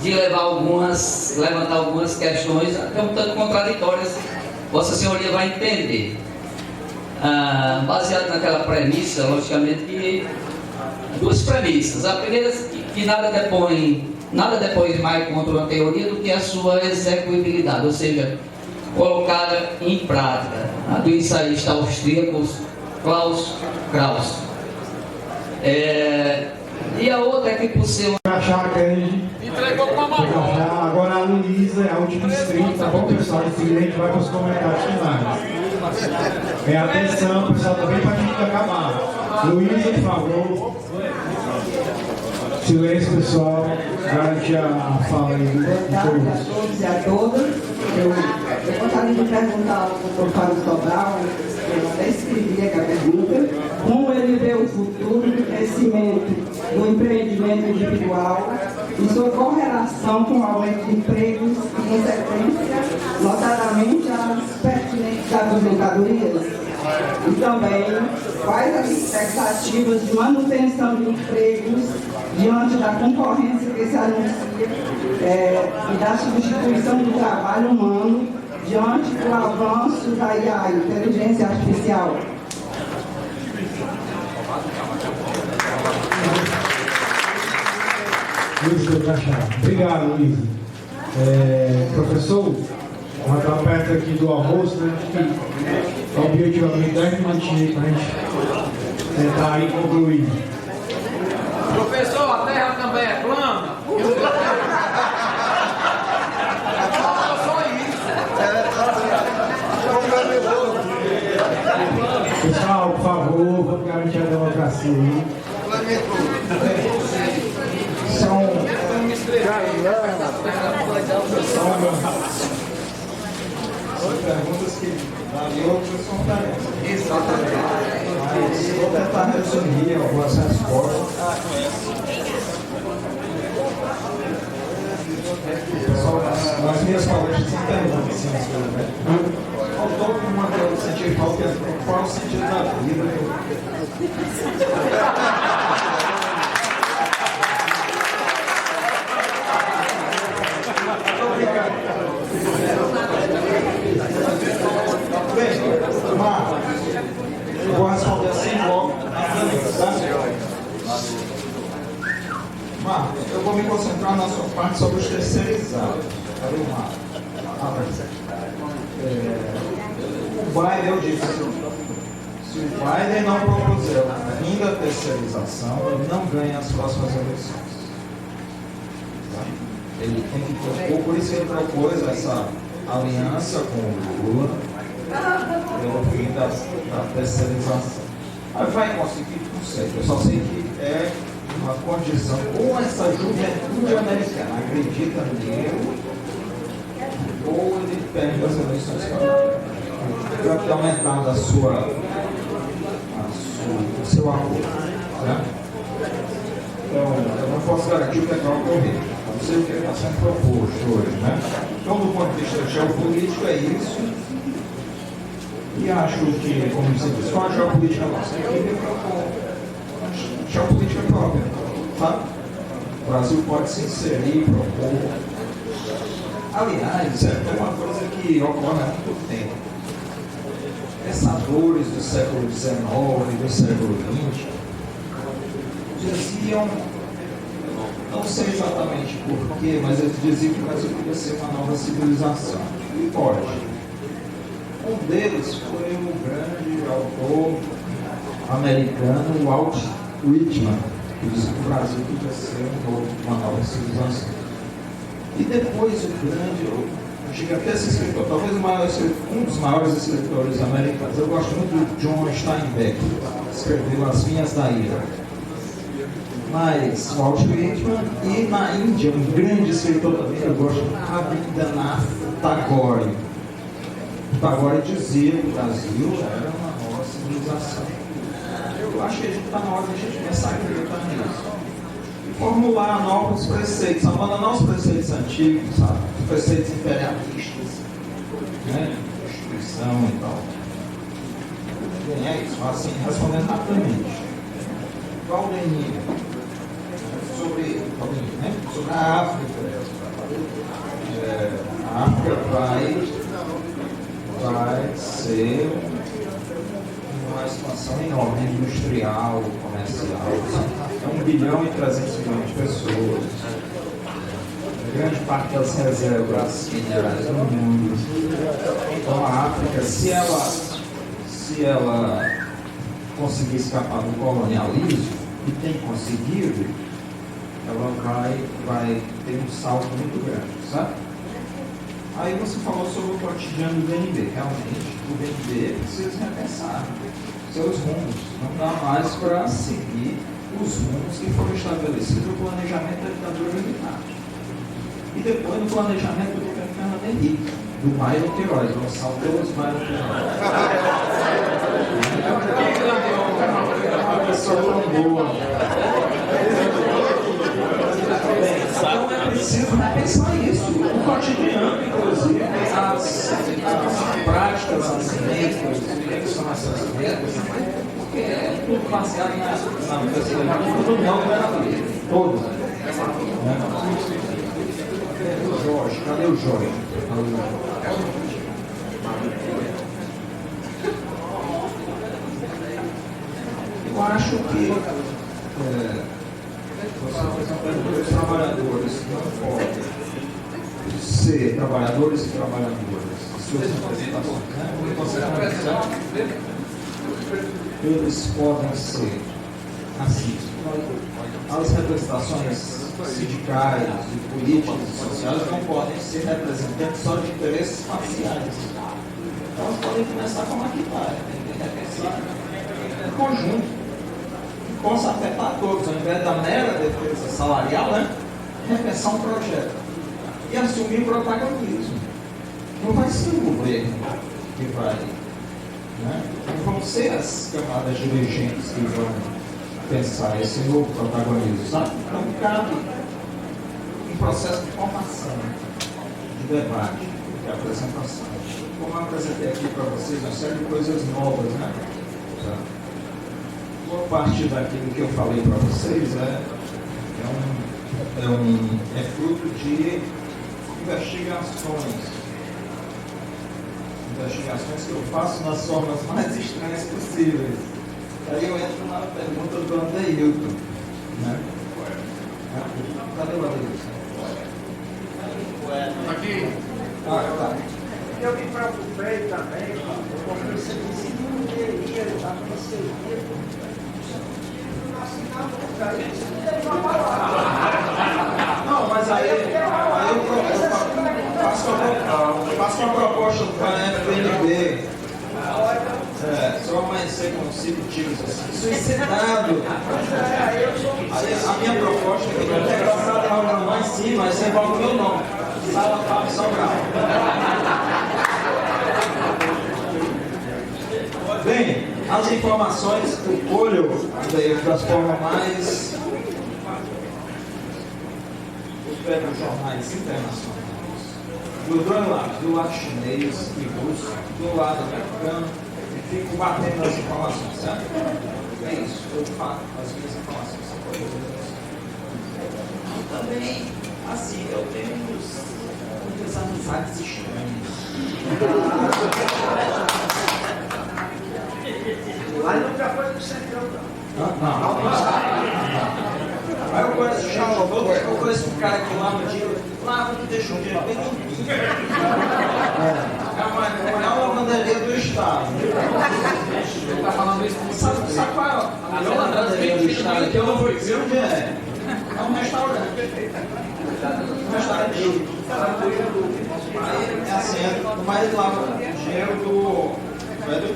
de levantar algumas questões até um tanto contraditórias, Vossa Senhoria vai entender. Baseado naquela premissa, logicamente, que duas premissas. A primeira é que nada depõe mais contra uma teoria do que a sua execuibilidade, ou seja, colocada em prática, a do ensaísta austríaco Klaus Krauss. E a outra é que por ser entregou com a mão. Agora a Luísa é a última inscrita, tá bom, pessoal? Em seguida a gente vai para os comentários finais. Atenção, pessoal, também para a gente acabar. Luísa, por favor. Silêncio, pessoal. Garante a fala aí. Boa tarde a todos e a todas. Eu gostaria de perguntar ao doutor Fábio Sobral, eu até escrevi a pergunta, como ele vê o futuro do crescimento do empreendimento individual e sua correlação com o aumento de empregos e consequência, notadamente as pertinentes aposentadorias. E também, quais as expectativas de manutenção de empregos diante da concorrência que se anuncia e da substituição do trabalho humano diante do avanço da IA, inteligência artificial. Obrigado, Luísa. Professor, nós estamos perto aqui do almoço, né? Que objetivamente 10 minutinhos para a gente tentar aí concluir. Professor, a terra também é plana? Só isso. Pessoal, por favor, vamos garantir a democracia aí. São perguntas que valem outras são tarefas. Exatamente. Mas vou tentar resumir algumas respostas. Pessoal, nas minhas palestras são perguntas, sim, né? Faltou uma que eu senti falta, qual é o sentido da vida? Eu vou responder assim logo. Marcos, eu vou me concentrar na sua parte sobre os terceirizados. Cadê o Marcos? O Biden, eu disse, se o Biden não propuser o fim da terceirização, ele não ganha as próximas eleições. Ele tem que propor, por isso ele propôs essa aliança com o Lula pelo fim da terceirização. Mas vai conseguir, não sei, eu só sei que é uma condição com essa juventude americana, acredita nele, ou ele perde as eleições para ter aumentado o seu apoio. Né? Então, eu não posso garantir o que vai ocorrer. Não sei o que está sendo proposto hoje. Né? Então, do ponto de vista geopolítico, é isso. E acho que, como você disse, com a geopolítica nossa equipe propõe geopolítica própria. Tá? O Brasil pode se inserir, propor. Aliás, é uma coisa que ocorre há muito tempo. Pensadores do século XIX e do século XX diziam, não sei exatamente porquê, mas eles diziam que o Brasil podia ser uma nova civilização. E pode. Um deles foi o grande autor americano Walt Whitman, que disse que o Brasil podia ser uma nova civilização. E depois o grande gigantesco escritor, talvez um dos maiores escritores americanos. Eu gosto muito do John Steinbeck, que escreveu As Vinhas da Ira. Mas Walt Whitman, e na Índia, um grande escritor também que eu gosto, Rabindranath Tagore. Tagore dizia que o Brasil era uma nova civilização. Eu acho que a gente está na hora de a gente começar a acreditar nisso. Formular novos preceitos, abandonar os preceitos antigos, sabe? Os preceitos imperialistas, né? Constituição e tal. Bem, é isso, assim, respondendo rapidamente. Valdemir, sobre a África. A África vai ser uma expansão enorme, industrial, comercial. É 1 bilhão e 300 milhões de pessoas. Grande parte das reservas minerais do mundo. Então a África, se ela conseguir escapar do colonialismo, e tem conseguido, ela vai ter um salto muito grande, sabe? Aí você falou sobre o cotidiano do BNB. Realmente, o BNB precisa repensar seus rumos. Não dá mais para seguir os rumos que foram estabelecidos no planejamento da ditadura militar. E depois no planejamento do governo Fernando Henrique, do Mário Queiroz, o saudoso Mário Queiroz. Uma pessoa tão boa. Então é preciso repensar isso. O cotidiano, inclusive, as práticas, as metas, o que são essas metas, porque é tudo baseado na perspectiva do não governador. Todos. O Jorge, cadê o Jorge? Eu acho que os trabalhadores não podem ser trabalhadores e trabalhadoras, suas representações, eles podem ser assim. As representações sindicais, políticas e sociais não podem ser representantes só de interesses parciais. Então elas podem começar como aqui vai, tem que repensar em conjunto. Possa afetar todos, ao invés da mera defesa salarial, né? Repensar um projeto e assumir o protagonismo. Não vai ser o governo que vai, né? Não vão ser as camadas dirigentes que vão pensar esse novo protagonismo, sabe? Então cabe um processo de formação, de debate, de apresentação. Como eu apresentei aqui para vocês uma série de coisas novas, né? Boa parte daquilo que eu falei para vocês é fruto de investigações que eu faço nas formas mais estranhas possíveis. Aí eu entro na pergunta do Adeilton, né? Cadê o Adeilton? Aqui. Tá. Eu me preocupei também, porque você disse que não teria a parceria. Não, mas aí eu faço uma proposta para a FNB. Se eu amanhecer com 5 tiros assim, suicidado. A minha proposta é que eu tenho gravado a reunião lá em cima, mas você envolve o meu nome. Sala Fábio Sobral. Bem, as informações que eu colho das formas mais dos jornais internacionais, do lado chinês e russo, do lado americano, e fico batendo nas informações, certo? É isso, eu falo, as minhas informações são todas. E também, assim, eu tenho muitas amizades estranhas. Mas nunca foi no centrão, não. Aí eu conheço o Charlotão, eu conheço um cara que lá no dia, lá não deixa um dinheiro bem limpinho. É a lavanderia do Estado. Ele está falando isso com você. Sabe qual é a melhor lavanderia do Estado? Que eu não vou dizer onde é. É um restaurante. Um restaurante. Aí é assim, mas lá o dinheiro do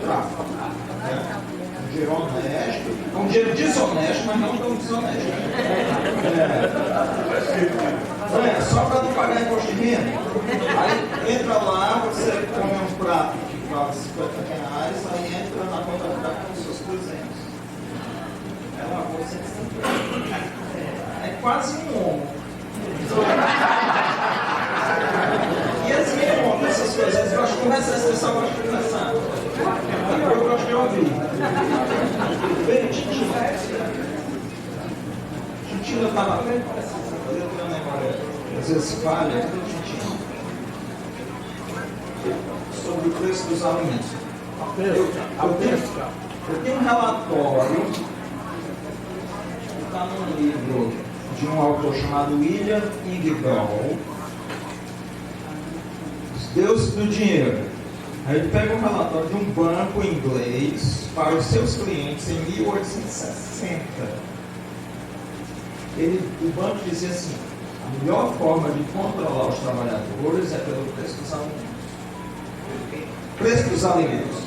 tráfico. Né? Um dinheiro honesto, um dinheiro desonesto, mas não tão desonesto. Só para não pagar imposto de renda. Aí entra lá, você come um prato que vale 50 reais, aí entra na contabilidade com os seus 300. É uma bolsa de é quase um homo. E eles me contam essas coisas, eles gostam de conversar, esse pessoal gosta de conversar. Eu gosto de ouvir. Bem, Titila estava fazendo um negócio, às vezes falha, sobre o preço dos alimentos. Eu tenho um relatório que está num livro de um autor chamado William Ingersoll, Os Deuses do Dinheiro. Aí ele pega um relatório de um banco inglês para os seus clientes em 1860. O banco dizia assim: a melhor forma de controlar os trabalhadores é pelo preço dos alimentos. Preço dos alimentos.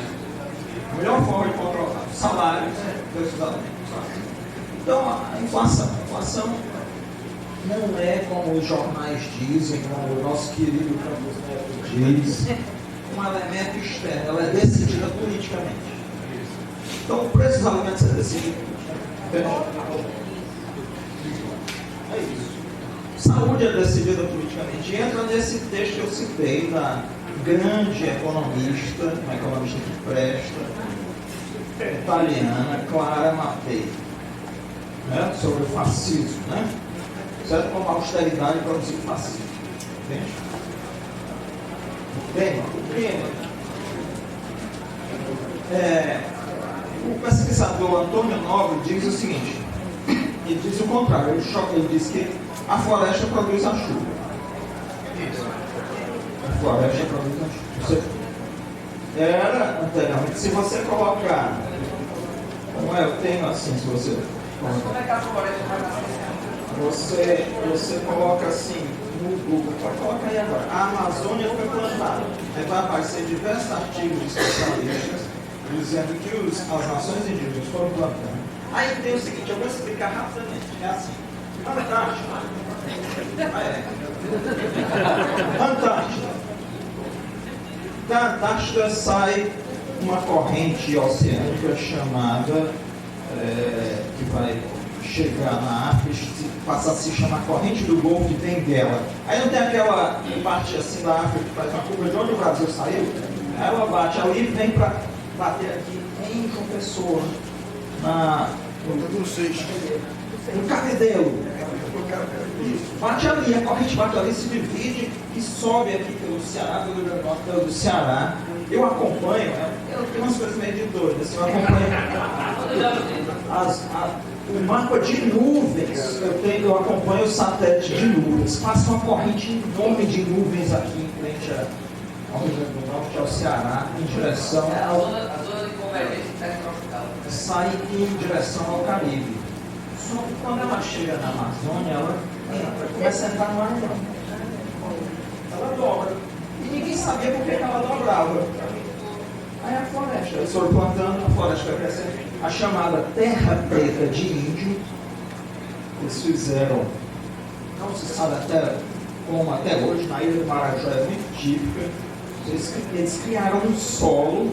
A melhor forma de controlar os salários é o preço dos alimentos. Então, a inflação não é como os jornais dizem, como o nosso querido Campos Neto diz, um elemento externo, ela é decidida politicamente. Então, o preço dos alimentos é decidido politicamente. É isso. Saúde é decidida politicamente. Entra nesse texto que eu citei da grande economista, uma economista que presta, italiana, Clara Mattei, né? Sobre o fascismo, né? Certo? Como a austeridade produziu fascismo. Entende? Bem, o pesquisador Antônio Nobre diz o seguinte, ele diz o contrário, ele diz que a floresta produz a chuva. A floresta produz a chuva. Era, anteriormente, se você colocar, como eu tenho assim, se você colocar, como é que a floresta vai nascer? Você coloca assim no Google, pode colocar aí agora, a Amazônia foi plantada. Aí vai aparecer diversos artigos de especialistas dizendo que as nações indígenas foram plantando. Aí tem o seguinte, eu vou explicar rapidamente. É assim, Antártida. Antártida. Da Antártida sai uma corrente oceânica chamada, que vai chegar na África, passa a se chamar corrente do Golfo de Benguela. Aí não tem aquela parte assim da África que faz uma curva de onde o Brasil saiu? Ela bate ali e vem para bater aqui em João Pessoa, no Cabedelo. Bate ali, a corrente bate ali, se divide e sobe aqui pelo Ceará, pelo Rio Grande do Norte, pelo Ceará. Eu acompanho, eu tenho umas coisas meio de doido, assim, eu acompanho o mapa de nuvens. Eu acompanho o satélite de nuvens. Passa uma corrente enorme de nuvens aqui em frente ao Rio Grande do Norte, ao Ceará, em direção a zona de convergência intertropical. Sai em direção ao Caribe. Só que quando ela chega na Amazônia, ela começa a entrar no ar. Ela dobra. E ninguém sabia por que ela dobrava. Aí a floresta, eles foram plantando, a floresta vai crescendo. A chamada terra preta de índio, eles fizeram, não se sabe até como até hoje, na Ilha do Marajó é muito típica, eles criaram um solo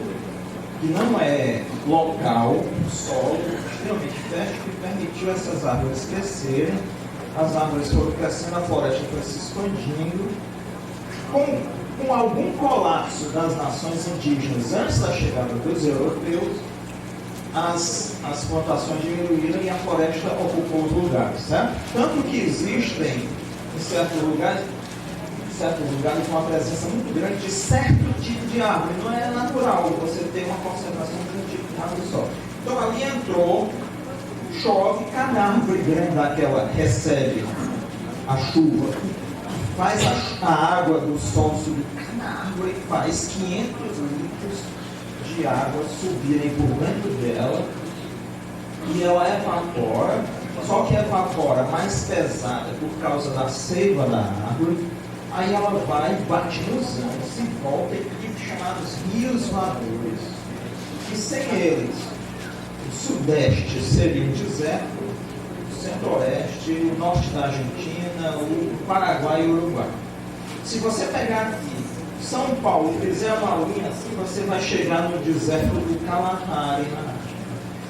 que não é local, um solo extremamente fértil que permitiu essas árvores crescerem. As árvores foram crescendo, a floresta foi se expandindo. Com algum colapso das nações indígenas antes da chegada dos europeus, as plantações diminuíram e a floresta ocupou os lugares, certo? Tanto que existem, em certos lugares, uma presença muito grande de certo tipo de árvore. Não é natural você ter uma concentração de um tipo de árvore só. Então ali entrou, chove, cada árvore grande daquela recebe a chuva, faz a água do sol subir, cada árvore faz 500 litros de água subirem por dentro dela e ela evapora, só que evapora mais pesada por causa da seiva da árvore Aí ela vai, bate nos anos, se volta e cria os chamados rios voadores. E sem eles, o sudeste seria um deserto, o centro-oeste, o norte da Argentina, o Paraguai e o Uruguai. Se você pegar aqui São Paulo e fizer uma linha assim, você vai chegar no deserto do Kalahari na África.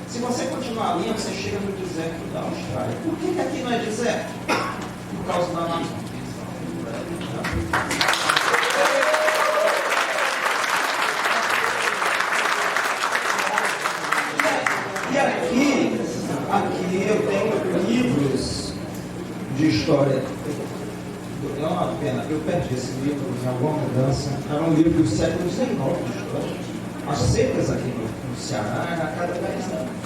Se você continuar a linha, você chega no deserto da Austrália. Por que aqui não é deserto? Por causa da Amazônia. E aqui eu tenho livros de história. É uma pena, eu perdi esse livro em alguma mudança. Era um livro do século XIX de história. As secas aqui no Ceará era a cada 10 anos.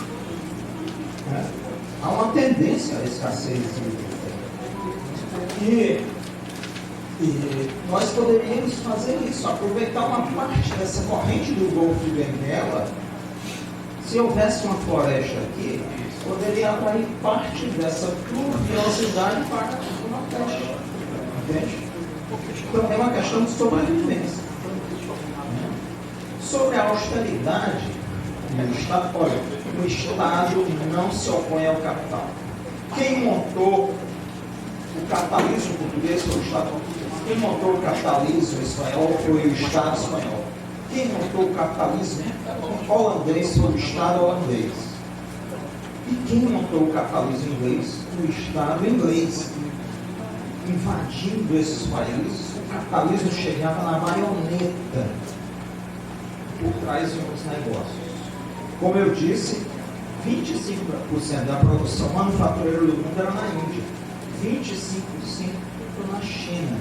Há uma tendência à escassez de livro. E nós poderíamos fazer isso, aproveitar uma parte dessa corrente do Golfo de Benguela. Se houvesse uma floresta aqui, poderia atrair parte dessa pluviosidade para o Nordeste. Entende? Então é uma questão de sobrevivência. Sobre a austeridade do Estado, olha, o Estado não se opõe ao capital. Quem montou o capitalismo português foi o Estado português. Quem montou o capitalismo espanhol foi o Estado espanhol. Quem montou o capitalismo holandês foi o Estado holandês. E quem montou o capitalismo inglês? O Estado inglês. Invadindo esses países, o capitalismo chegava na marioneta por trás de outros negócios. Como eu disse, 25% da produção manufatureira do mundo era na Índia, 25% foi na China,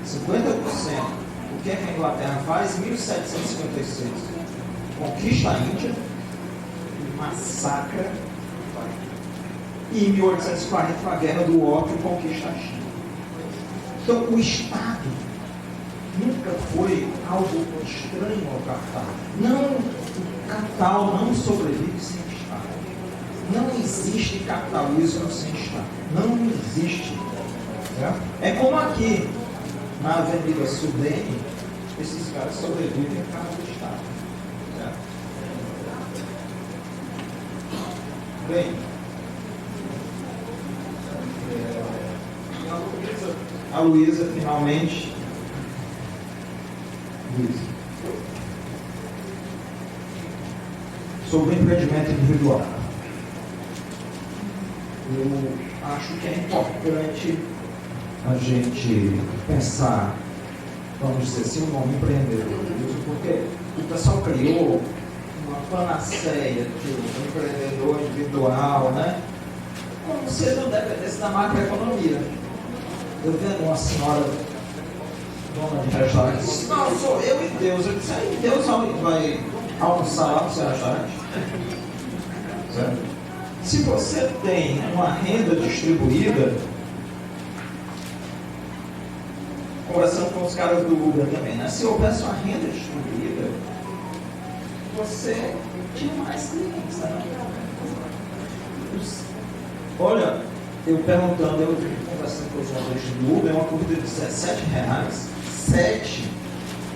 50%. O que é que a Inglaterra faz? 1756, conquista a Índia, massacra, e em 1840, a Guerra do Ópio, conquista a China. Então, o Estado nunca foi algo estranho ao capital. O capital não sobrevive sem Estado. Não existe capitalismo sem Estado. Não existe. É como aqui, na Avenida Sudene, esses caras sobrevivem por causa do Estado. Bem, a Luísa finalmente diz sobre o empreendimento individual. Eu acho que é importante a gente pensar, vamos dizer assim, o nome empreendedorismo, porque o pessoal criou uma panaceia do empreendedor individual, né? Como se ele não dependesse da macroeconomia. Eu vendo uma senhora dona de restaurante disse, não, sou eu e Deus. Eu disse, aí Deus vai almoçar lá no seu restaurante? Certo? Se você tem uma renda distribuída, conversando com os caras do Uber também, né? Se houvesse uma renda distribuída, você tinha mais clientes, né? Olha, eu perguntando, eu conversando com os motoristas do Uber, é uma corrida de R$17, 7,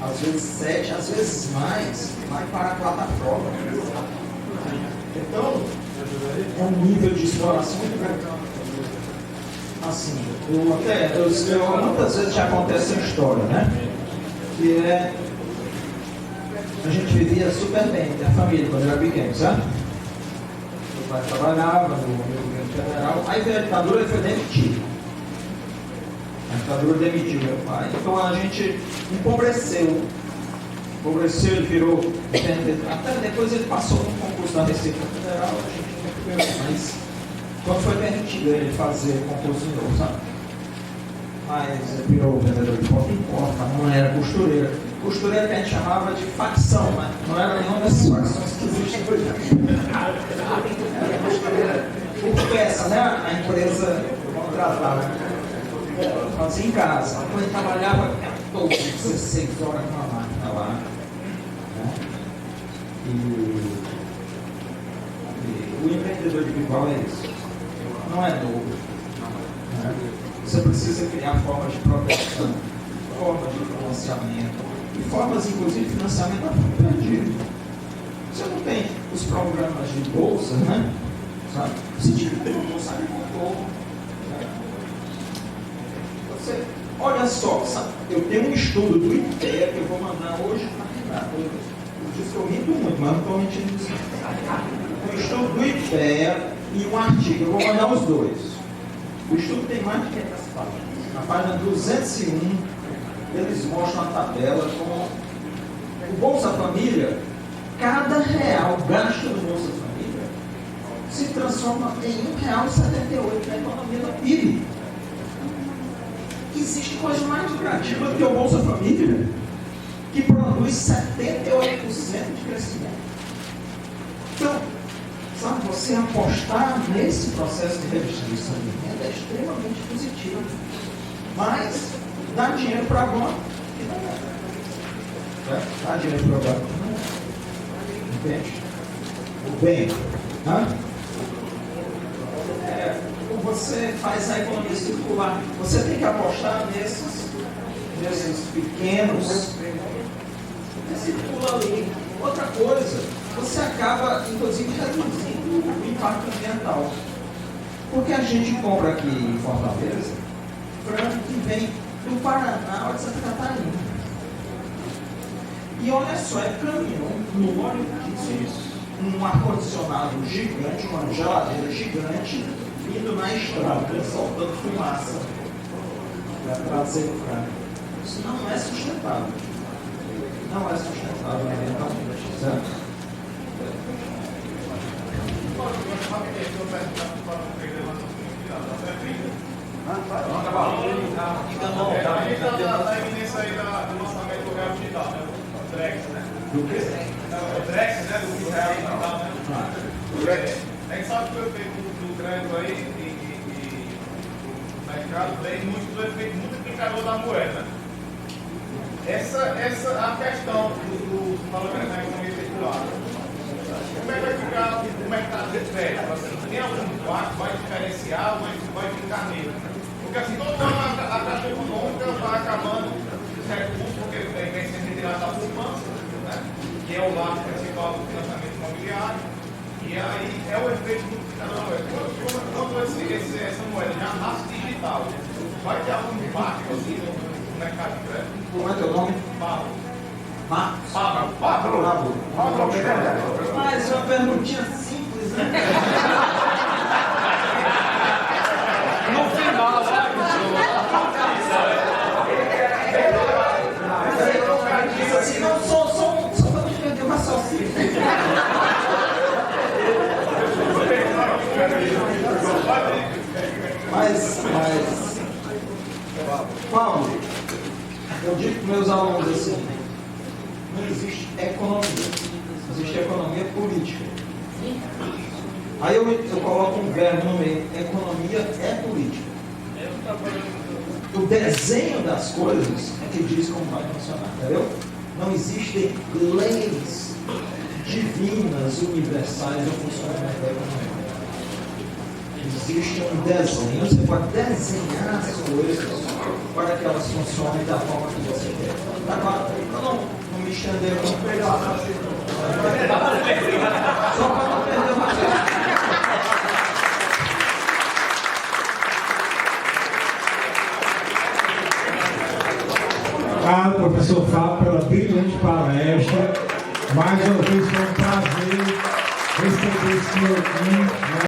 às vezes 7, às vezes mais, vai para a plataforma. Então, é um nível de exploração muito grande. Assim, eu muitas vezes já acontece uma história, né? Que é, a gente vivia super bem, a família, quando eu era pequeno, sabe? Meu pai trabalhava no governo federal, aí veio a ditadura e foi demitido. A ditadura demitiu meu pai, então a gente empobreceu. Empobreceu, ele virou até depois ele passou no concurso da Receita Federal, a gente recuperou, mas quando foi permitido ele fazer concurso de novo, sabe? Mas ele virou vendedor de porta em porta, não era costureira. Costureira que a gente chamava de facção, mas não era nenhuma dessas facções que existem hoje. Era costureira por peça, né? A empresa contratava. Fazia em casa. Quando ele trabalhava 14, 16 horas na máquina lá. Né? E o empreendedor individual é isso. Não é novo. Né? Você precisa criar formas de proteção, formas de financiamento, e formas, inclusive, de financiamento a fundo perdido. Você não tem os programas de bolsa, né? Sabe? Você tinha que ter uma bolsa de controle. Você, olha só, sabe? Eu tenho um estudo do IPEA que eu vou mandar hoje para Renato. Eu disse que eu minto muito, mas não estou mentindo nisso. Um estudo do IPEA e um artigo. Eu vou mandar os dois. O estudo tem mais de 500 páginas. Na página 201, eles mostram a tabela com o Bolsa Família. Cada real gasto no Bolsa Família se transforma em R$1,78 na economia do PIB. Existe coisa mais lucrativa do que o Bolsa Família, que produz 78% de crescimento. Então, sabe, você apostar nesse processo de redistribuição de renda é extremamente positivo. Mas dá dinheiro para agora que não é. Dá dinheiro para agora que não é. Entende? O bem. Você faz a economia circular. Você tem que apostar nesses pequenos. Circula ali. Outra coisa, você acaba, inclusive, reduzindo o impacto ambiental. Porque a gente compra aqui em Fortaleza frango que vem do Paraná ou de Santa Catarina. E olha só, é caminhão no óleo disso, um ar-condicionado gigante, uma geladeira gigante, indo na estrada, soltando fumaça para trazer o frango. Isso não é sustentável. Não é sustentável ambientalmente, certo? A gente está evidência aí do lançamento do real digital, né? O Drex, né? Do quê? O Drex, né? Do real digital, né? A gente sabe que o efeito do crédito aí e do mercado vem muito do efeito multiplicador da moeda. A questão do valor da economia circular. Como é que vai ficar o mercado de crédito? Assim, tem algum impacto, vai diferenciar, vai ficar nele? Porque assim, todo ano a Caixa Econômica vai acabando os recursos, porque vem sendo retirado da poupança, né? Que é o lado principal do financiamento imobiliário, e aí é o efeito multiplicador da moeda. Quando essa moeda já nasce digital, vai ter algum impacto assim, no mercado de crédito? Como é teu nome? Pablo. Pablo. Mas uma perguntinha simples, né? No final, sabe? Assim, não, só para não perder o raciocínio. Mas, Paulo, eu digo para meus alunos assim, não existe economia, existe economia política. Aí eu coloco um verbo no meio, economia é política. O desenho das coisas é que diz como vai funcionar, entendeu? Não existem leis divinas, universais no funcionamento da economia. Existe um desenho, você pode desenhar as coisas para que elas funcionem da forma que você quer. Agora, eu não me estender muito melhor. Só para não perder o raciocínio. Obrigado, professor Fábio, pela brilhante palestra. Mais uma vez foi um prazer receber esse senhor aqui.